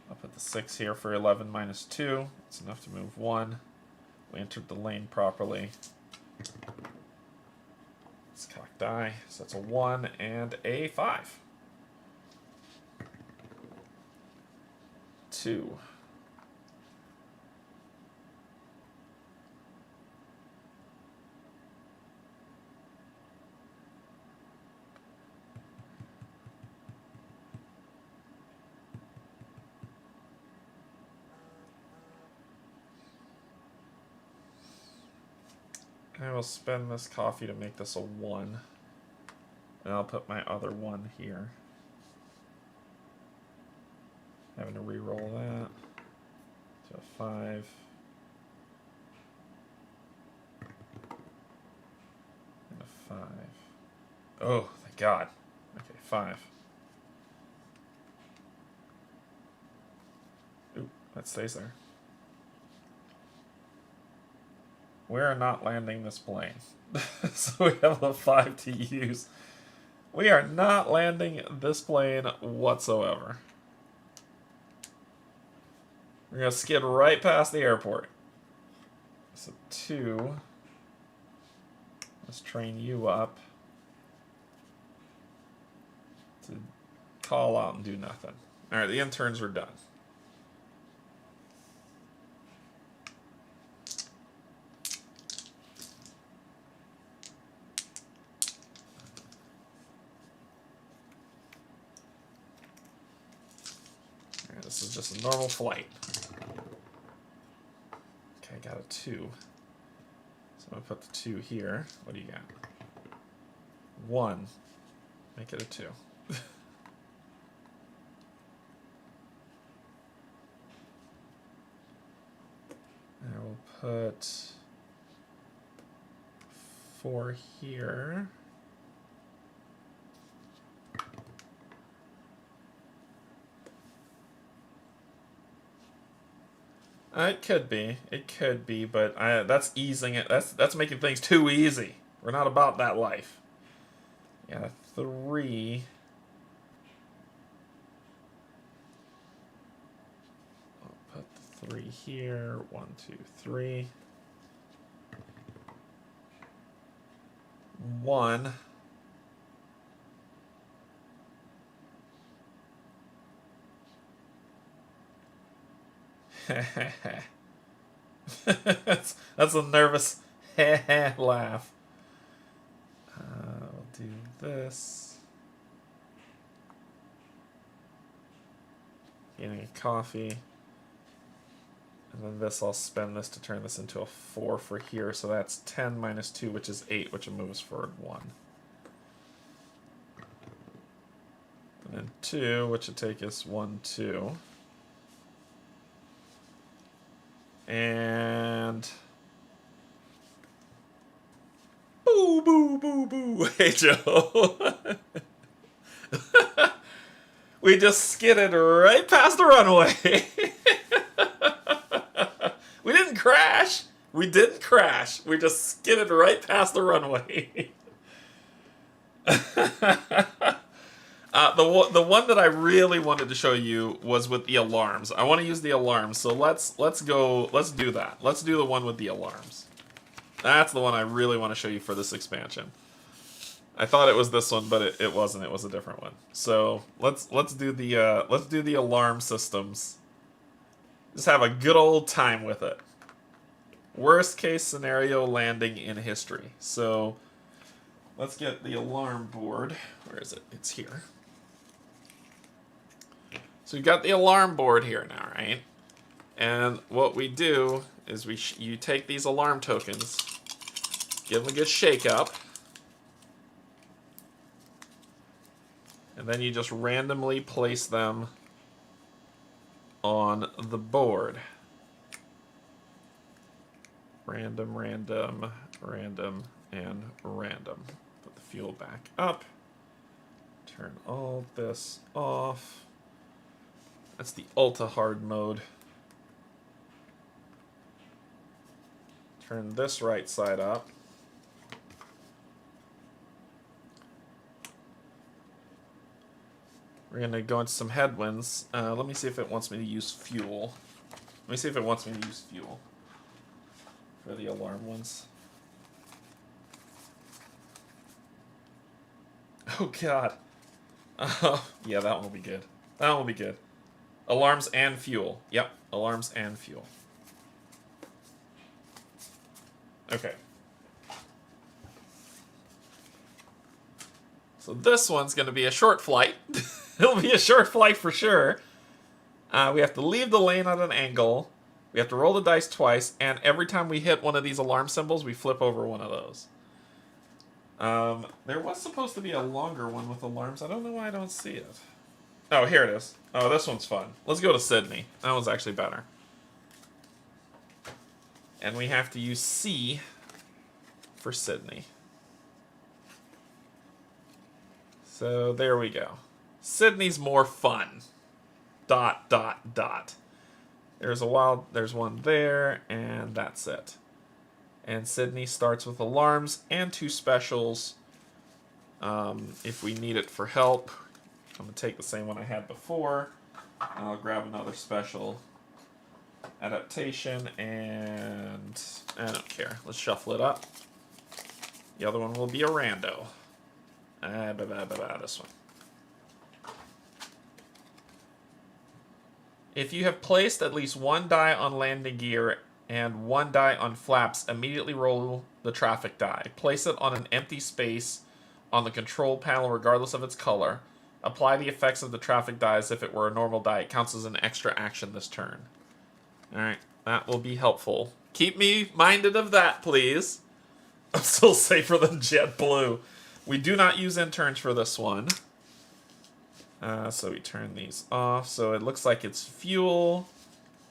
I'll put the 6 here for 11 minus 2. It's enough to move 1. We entered the lane properly. Let's cock die. So that's a 1 and a 5. 2. I will spend this coffee to make this a 1. And I'll put my other 1 here. Having to re-roll that. To a 5. And a 5. Oh, thank God. Okay, 5. Ooh, that stays there. We are not landing this plane. So we have a 5 to use. We are not landing this plane whatsoever. We're going to skid right past the airport. So 2. Let's train you up to call out and do nothing. Alright, the interns are done. This is just a normal flight. Okay, I got a 2. So I'm going to put the 2 here. What do you got? 1. Make it a 2. And I will put 4 here. It could be, but that's easing it. That's making things too easy. We're not about that life. Yeah, 3. I'll put the 3 here. 1, 2, 3. 1. that's a nervous laugh. I'll do this. Getting a coffee. And then this, I'll spend this to turn this into a 4 for here. So that's 10 minus 2, which is 8, which moves forward 1. And then 2, which would take us 1, 2. And boo, boo, boo, boo. Hey, Joe. We just skidded right past the runway. We didn't crash. We didn't crash. We just skidded right past the runway. The one that I really wanted to show you was with the alarms. I want to use the alarms, so let's do that. Let's do the one with the alarms. That's the one I really want to show you for this expansion. I thought it was this one, but it wasn't. It was a different one. So let's do the alarm systems. Just have a good old time with it. Worst case scenario landing in history. So let's get the alarm board. Where is it? It's here. So we've got the alarm board here now, right? And what we do is you take these alarm tokens, give them a good shake up, and then you just randomly place them on the board. Random, random, random, and random. Put the fuel back up. Turn all this off. That's the ultra hard mode. Turn this right side up. We're going to go into some headwinds. Let me see if it wants me to use fuel. Let me see if it wants me to use fuel for the alarm ones. Oh, God. Yeah, that one will be good. That one will be good. Alarms and fuel. Yep, alarms and fuel. Okay. So this one's going to be a short flight. It'll be a short flight for sure. We have to leave the lane at an angle. We have to roll the dice twice, and every time we hit one of these alarm symbols, we flip over one of those. There was supposed to be a longer one with alarms. I don't know why I don't see it. Oh, here it is. Oh, this one's fun. Let's go to Sydney. That one's actually better. And we have to use C for Sydney. So there we go. Sydney's more fun. ... There's one there, and that's it. And Sydney starts with alarms and 2 specials. If we need it for help, I'm going to take the same one I had before. I'll grab another special adaptation, and I don't care. Let's shuffle it up. The other one will be a rando. This one. If you have placed at least 1 die on landing gear and 1 die on flaps, immediately roll the traffic die. Place it on an empty space on the control panel regardless of its color. Apply the effects of the traffic die as if it were a normal die. It counts as an extra action this turn. Alright, that will be helpful. Keep me minded of that, please. I'm still safer than JetBlue. We do not use interns for this one. So we turn these off. So it looks like it's fuel,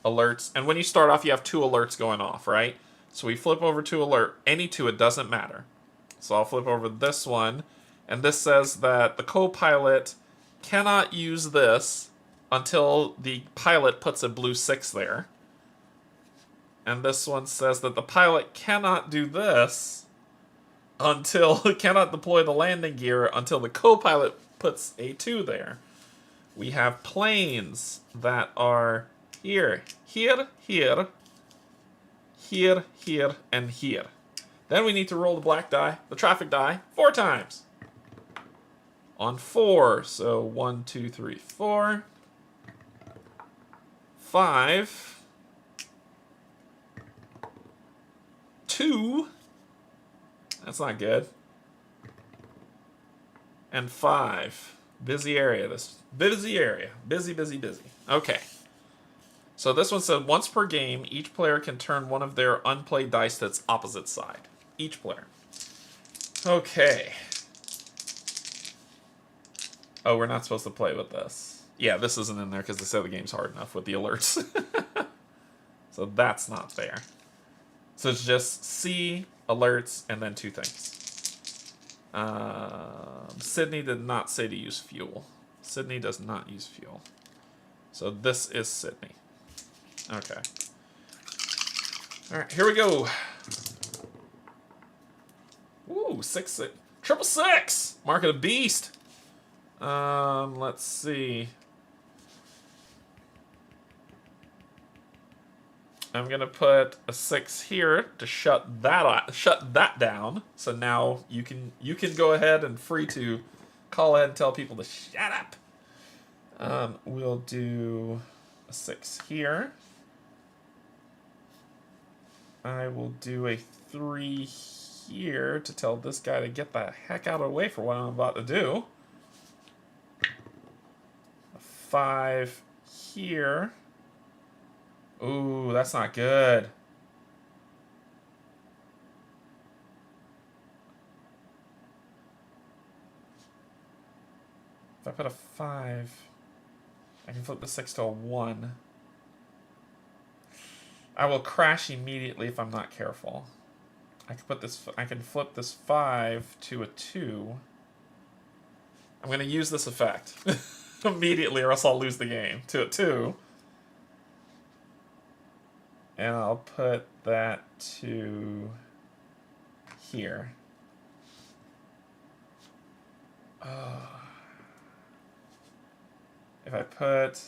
alerts. And when you start off, you have 2 alerts going off, right? So we flip over to alert. Any 2, it doesn't matter. So I'll flip over this one. And this says that the co-pilot cannot use this until the pilot puts a blue 6 there. And this one says that the pilot cannot do this cannot deploy the landing gear until the co-pilot puts a 2 there. We have planes that are here, here, here, here, here, and here. Then we need to roll the black die, the traffic die, 4 times. On 4, so 1, 2, 3, 4. 5. 2. That's not good. And 5. Busy area. Busy area. Busy, busy, busy. Okay. So this one said, once per game, each player can turn one of their unplayed dice to its opposite side. Each player. Okay. Oh, we're not supposed to play with this. Yeah, this isn't in there because they said the game's hard enough with the alerts. So that's not there. So it's just C, alerts, and then 2 things. Sydney did not say to use fuel. Sydney does not use fuel. So this is Sydney. Okay. All right, here we go. Ooh, 6-6. Triple six! Mark of the beast. Let's see. I'm gonna put a 6 here to shut that down. So now you can go ahead and free to call ahead and tell people to shut up. We'll do a 6 here. I will do a 3 here to tell this guy to get the heck out of the way for what I'm about to do. A 5 here. Ooh, that's not good. If I put a 5, I can flip the 6 to a 1. I will crash immediately if I'm not careful. I can flip this 5 to a 2. I'm going to use this effect immediately or else I'll lose the game. To a 2. And I'll put that to here. If I put...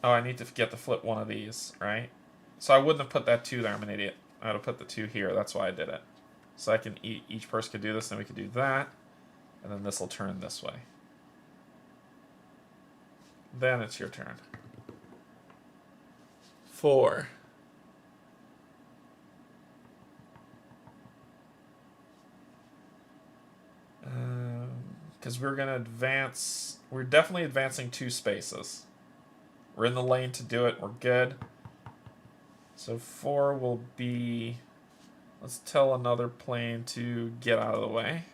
Oh, I need to get to flip one of these, right? So I wouldn't have put that 2 there. I'm an idiot. I would have put the 2 here. That's why I did it. So I can each person could do this, and we could do that. And then this will turn this way. Then it's your turn. 4. Because we're going to advance. We're definitely advancing 2 spaces. We're in the lane to do it. We're good. So 4 will be... Let's tell another plane to get out of the way.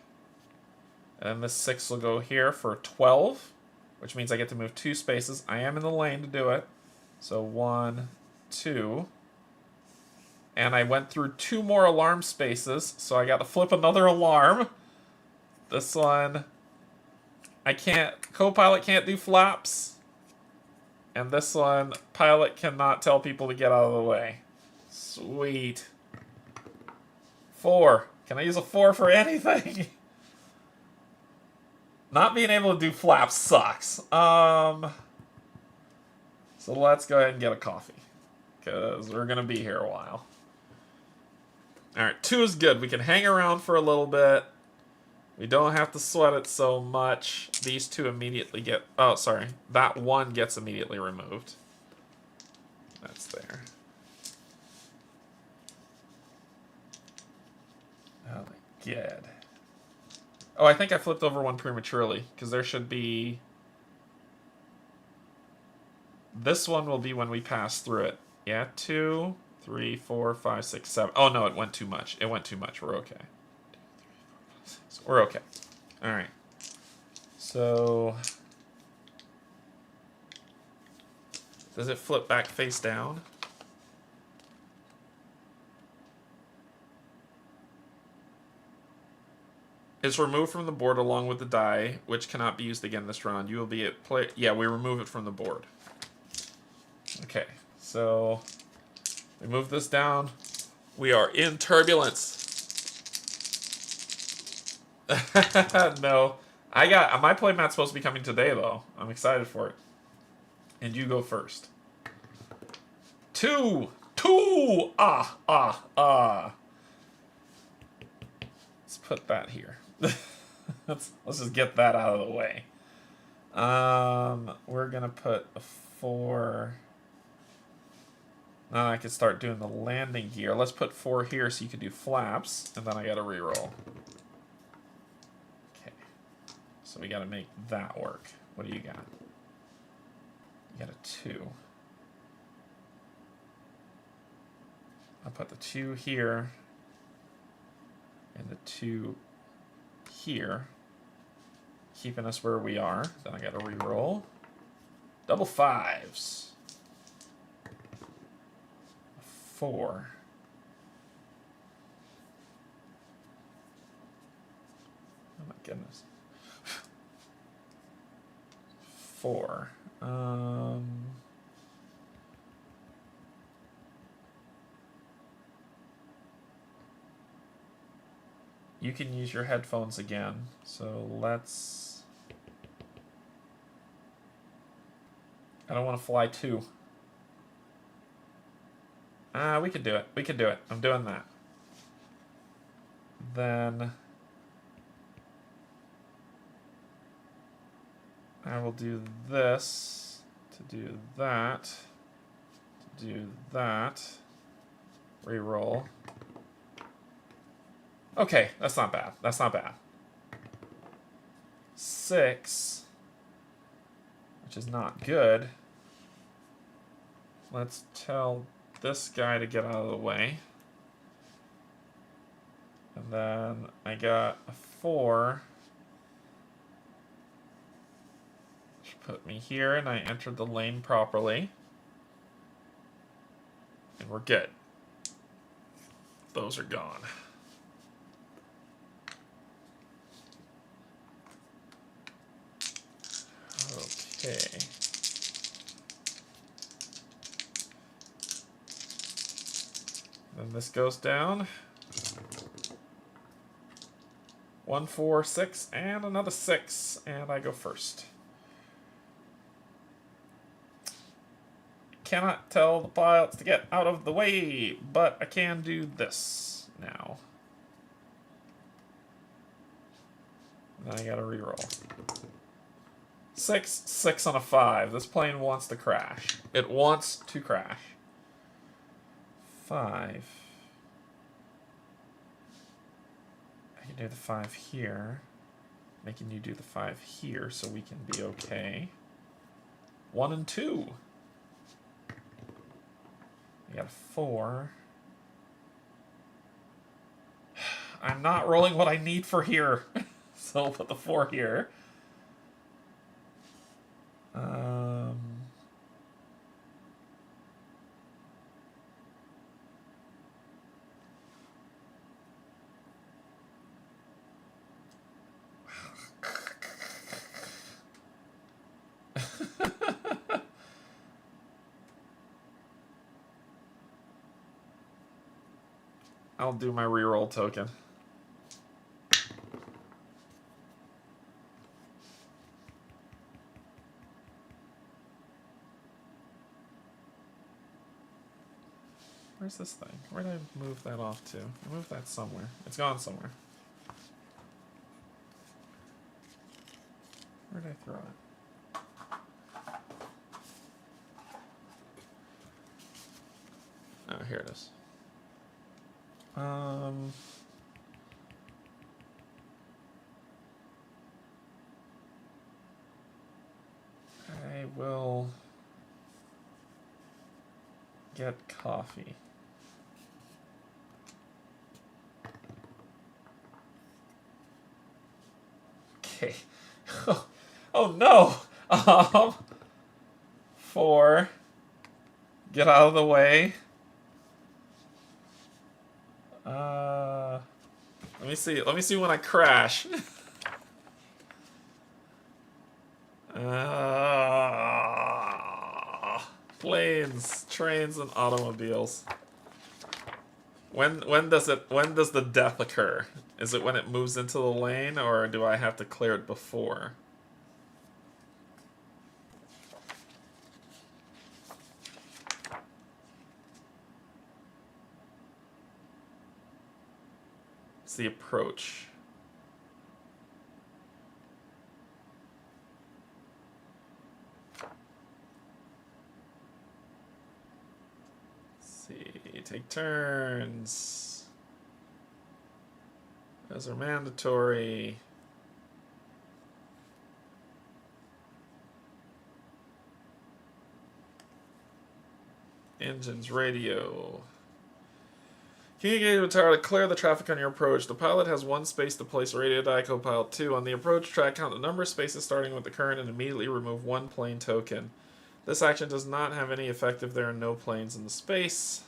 And this 6 will go here for 12, which means I get to move 2 spaces. I am in the lane to do it. So 1, 2. And I went through 2 more alarm spaces, so I got to flip another alarm. This one, I can't, co-pilot can't do flaps. And this one, pilot cannot tell people to get out of the way. Sweet. 4. Can I use a 4 for anything? Not being able to do flaps sucks. So let's go ahead and get a coffee. Because we're going to be here a while. Alright, 2 is good. We can hang around for a little bit. We don't have to sweat it so much. These 2 immediately get... Oh, sorry. That 1 gets immediately removed. That's there. Oh my god. Oh, I think I flipped over 1 prematurely. Because there should be... This one will be when we pass through it. Yeah, 2, 3, 4, 5, 6, 7. Oh no, it went too much. It went too much. We're okay. We're okay. Alright. So... Does it flip back face down? It's removed from the board along with the die, which cannot be used again this round. You will be at play... Yeah, we remove it from the board. Okay, so... We move this down. We are in turbulence. No. My playmat's supposed to be coming today, though. I'm excited for it. And you go first. 2! 2! Let's put that here. let's just get that out of the way. We're gonna put a 4... Now I can start doing the landing gear. Let's put 4 here so you can do flaps, and then I gotta reroll. Okay. So we gotta make that work. What do you got? You got a 2. I'll put the 2 here, and the 2 here, keeping us where we are. Then I gotta reroll. Double 5s. 4. Oh my goodness. 4. You can use your headphones again. So let's... I don't want to fly 2. We can do it. We can do it. I'm doing that. Then I will do this to do that, to do that. Reroll. Okay, that's not bad. That's not bad. 6, which is not good. Let's tell this guy to get out of the way. And then I got a 4. Which put me here, and I entered the lane properly. And we're good. Those are gone. Okay. Then this goes down. 1, 4, 6, and another 6, and I go first. Cannot tell the pilots to get out of the way, but I can do this now. Then I gotta reroll. 6, 6 on a 5. This plane wants to crash. It wants to crash. 5. I can do the 5 here. Making you do the 5 here so we can be okay. 1 and 2. I got a 4. I'm not rolling what I need for here. So I'll put the 4 here. I'll do my reroll token. Where's this thing? Where did I move that off to? I moved that somewhere. It's gone somewhere. Where did I throw it? Oh, here it is. I will get coffee. Okay. Oh no! 4. Get out of the way. Let me see. Let me see when I crash. Planes, trains, and automobiles. When does the death occur? Is it when it moves into the lane, or do I have to clear it before? It's the approach. Take turns. Those are mandatory. Engines, radio. Communicate with tower to clear the traffic on your approach. The pilot has 1 space to place a radio die. Co-pilot 2. On the approach track, count the number of spaces starting with the current and immediately remove 1 plane token. This action does not have any effect if there are no planes in the space.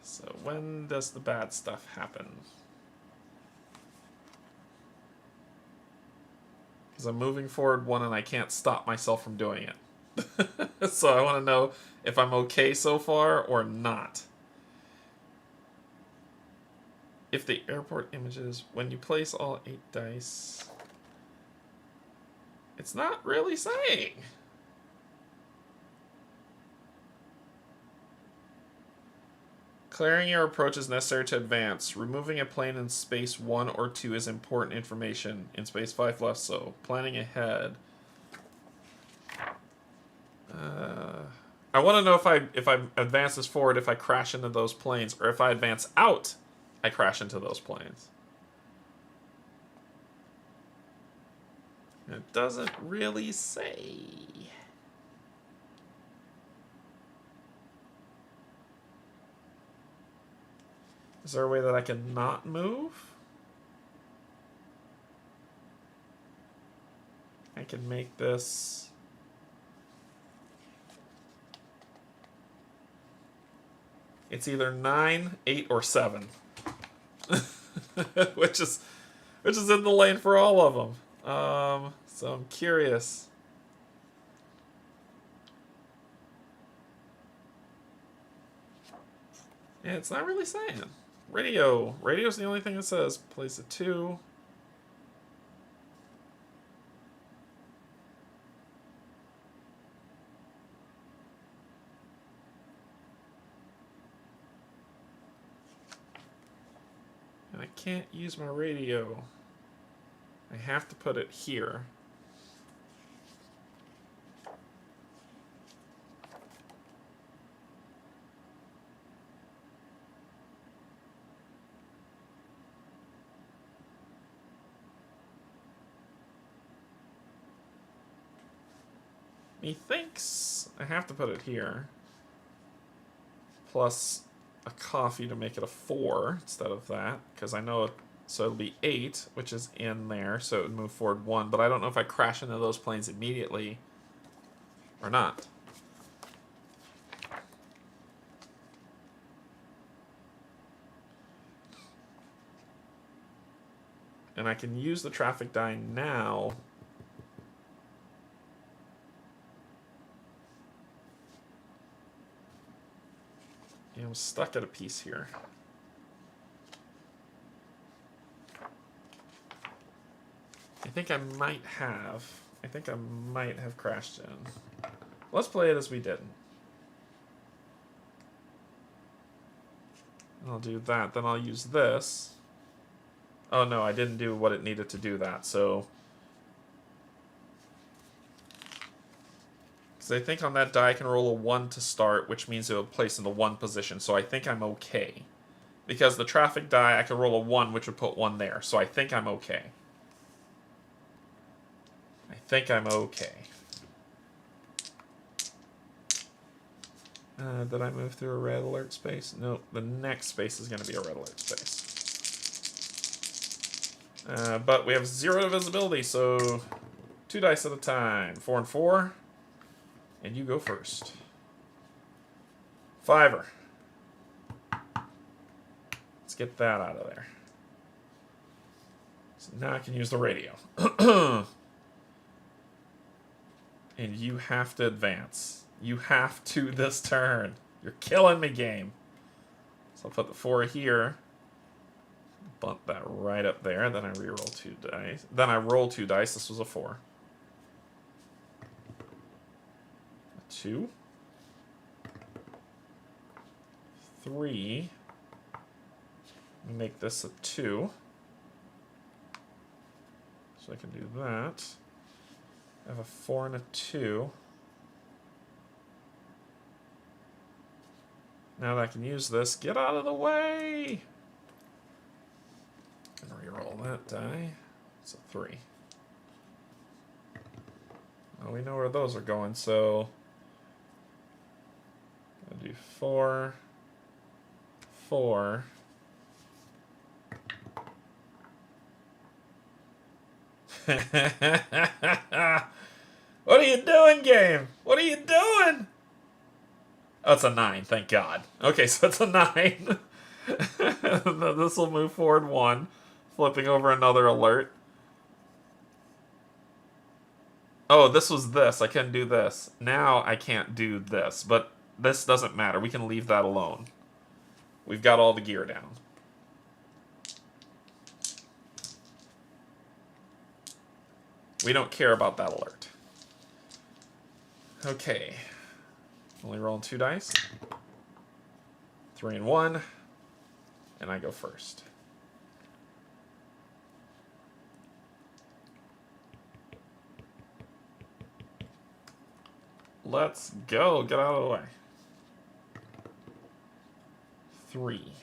So when does the bad stuff happen? Because I'm moving forward 1 and I can't stop myself from doing it. So I want to know if I'm okay so far or not. If the airport images, when you place all 8 dice, it's not really saying. Clearing your approach is necessary to advance. Removing a plane in space 1 or 2 is important information. In space 5 less so. Planning ahead. I want to know if I advance this forward, if I crash into those planes, or if I advance out, I crash into those planes. It doesn't really say. Is there a way that I can not move? I can make this... It's either 9, 8, or 7. which is in the lane for all of them. So I'm curious. Yeah, it's not really saying. Radio. Radio's the only thing that says place a 2. And I can't use my radio. I have to put it here. Methinks I have to put it here. Plus a coffee to make it a 4 instead of that, because I know it, so it'll be 8, which is in there, so it would move forward 1, but I don't know if I crash into those planes immediately or not. And I can use the traffic die now. I'm stuck at a piece here. I think I might have crashed in. Let's play it as we didn't. I'll do that. Then I'll use this. Oh no, I didn't do what it needed to do that, so... Because I think on that die I can roll a 1 to start, which means it will place in the 1 position, so I think I'm okay. Because the traffic die, I can roll a 1, which would put 1 there, so I think I'm okay. I think I'm okay. Did I move through a red alert space? Nope, the next space is going to be a red alert space. But we have 0 visibility, so 2 dice at a time. 4 and 4. And you go first. 5-er. Let's get that out of there. So now I can use the radio. And you have to advance. You have to this turn. You're killing me, game. So I'll put the 4 here. Bump that right up there. Then I reroll 2 dice. Then I roll 2 dice. This was a 4. 2, 3, make this a 2, so I can do that. I have a 4 and a 2. Now that I can use this, get out of the way! And reroll that die. It's a 3. Well, we know where those are going, so I'll do 4, 4. What are you doing, game? What are you doing? Oh, it's a 9, thank God. Okay, so it's a 9. This will move forward 1, flipping over another alert. Oh, this was this. I couldn't do this. Now I can't do this, but this doesn't matter. We can leave that alone. We've got all the gear down. We don't care about that alert. Okay. Only rolling 2 dice. 3 and 1. And I go first. Let's go. Get out of the way. 3.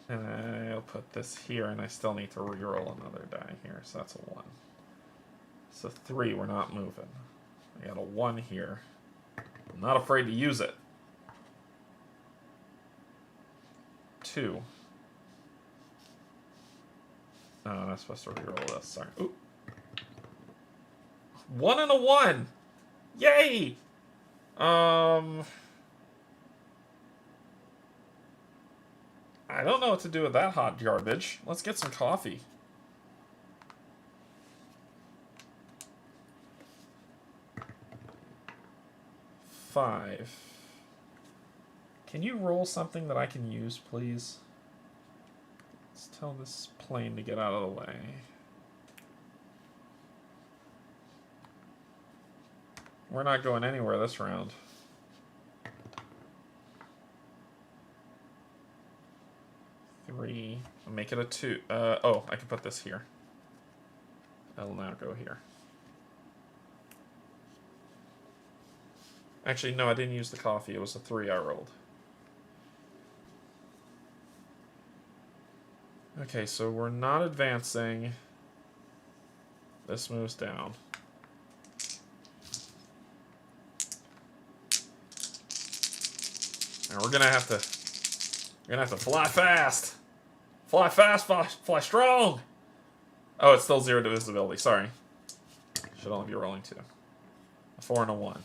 And I'll put this here, and I still need to reroll another die here, so that's a 1. So 3, we're not moving. I got a 1 here. I'm not afraid to use it. 2. Oh, I'm not supposed to reroll this, sorry. Ooh. 1 and a 1! Yay! I don't know what to do with that hot garbage. Let's get some coffee. Five. Can you roll something that I can use, please? Let's tell this plane to get out of the way. We're not going anywhere this round. Three. I'll make it a 2. Oh, I can put this here. That'll now go here. Actually, no, I didn't use the coffee. It was a 3 I rolled. Okay, so we're not advancing. This moves down. And we're gonna have to fly fast. Fly fast, fly strong. Oh, it's still 0 to visibility. Sorry. Should only be rolling 2. A 4 and a 1.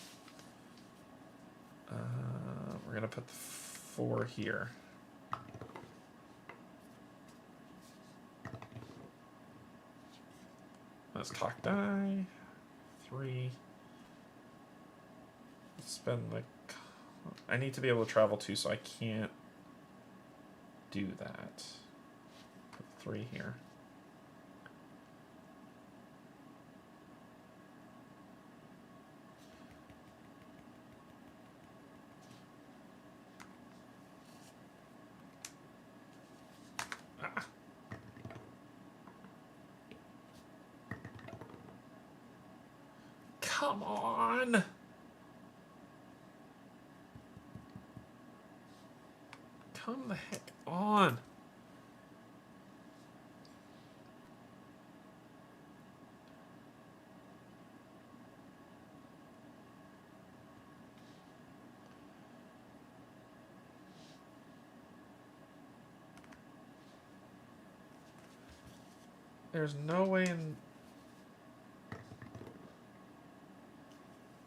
We're gonna put the 4 here. Let's cock die. 3. Let's spend the. I need to be able to travel 2, so I can't do that. Put 3 here. Ah. Come on! Come the heck on! There's no way in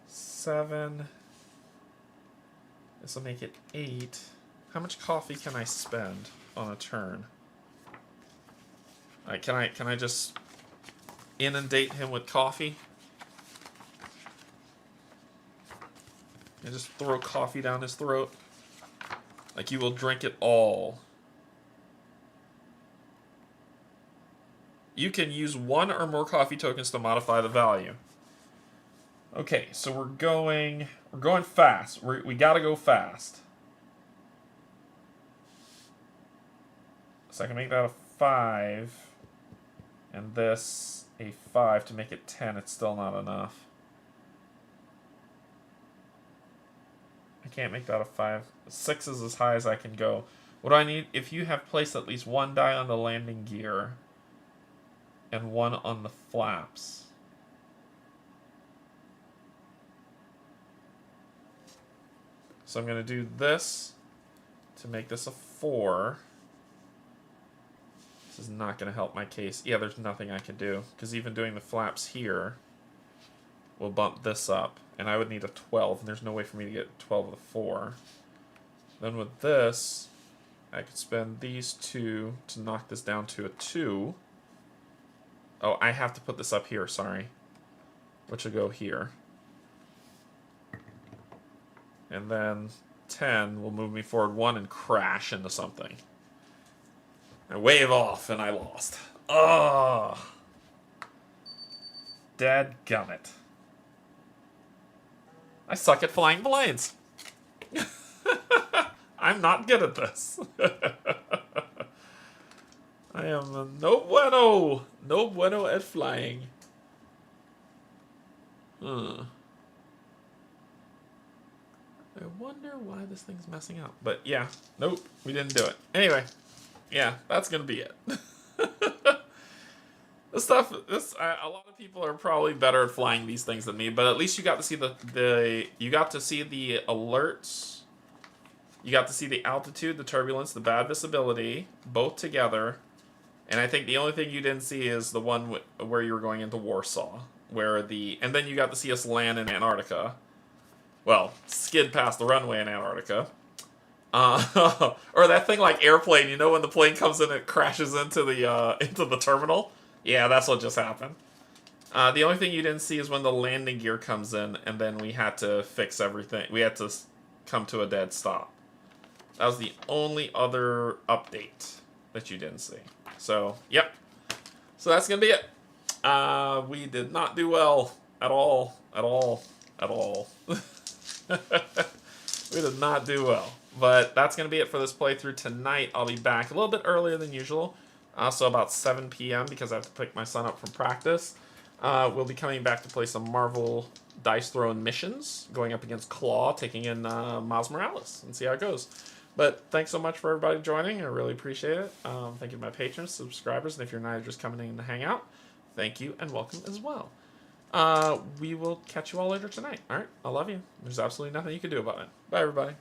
7. This will make it 8. How much coffee can I spend on a turn? Alright, can I just inundate him with coffee? And just throw coffee down his throat? Like you will drink it all. You can use 1 or more coffee tokens to modify the value. Okay, so we're going fast. We gotta go fast. So I can make that a 5, and this a 5 to make it 10. It's still not enough. I can't make that a 5. 6 is as high as I can go. What do I need? If you have placed at least 1 die on the landing gear and 1 on the flaps. So I'm going to do this to make this a 4. This is not going to help my case. Yeah, there's nothing I can do, because even doing the flaps here will bump this up, and I would need a 12, and there's no way for me to get 12 with a 4. Then with this, I could spend these 2 to knock this down to a 2. Oh, I have to put this up here, sorry. Which will go here. And then 10 will move me forward 1 and crash into something. I wave off and I lost. Oh! Dadgummit. I suck at flying planes. I'm not good at this. I am no bueno. No bueno at flying. I wonder why this thing's messing up. But yeah, nope, we didn't do it. Anyway, yeah, that's gonna be it. A lot of people are probably better at flying these things than me, but at least you got to see the alerts. You got to see the altitude, the turbulence, the bad visibility, both together. And I think the only thing you didn't see is the one where you were going into Warsaw, and then you got to see us land in Antarctica. Well, skid past the runway in Antarctica. Or that thing like airplane, you know, when the plane comes in, it crashes into the terminal. Yeah, that's what just happened. The only thing you didn't see is when the landing gear comes in, and then we had to fix everything. We had to come to a dead stop. That was the only other update that you didn't see. So, yep. So that's going to be it. We did not do well at all. At all. At all. We did not do well. But that's going to be it for this playthrough tonight. I'll be back a little bit earlier than usual. So about 7 p.m. because I have to pick my son up from practice. We'll be coming back to play some Marvel Dice Throne missions, going up against Claw, taking in Miles Morales, and see how it goes. But thanks so much for everybody joining. I really appreciate it. Thank you to my patrons, subscribers, and if you're not just coming in to hang out, thank you and welcome as well. We will catch you all later tonight. All right? I love you. There's absolutely nothing you can do about it. Bye, everybody.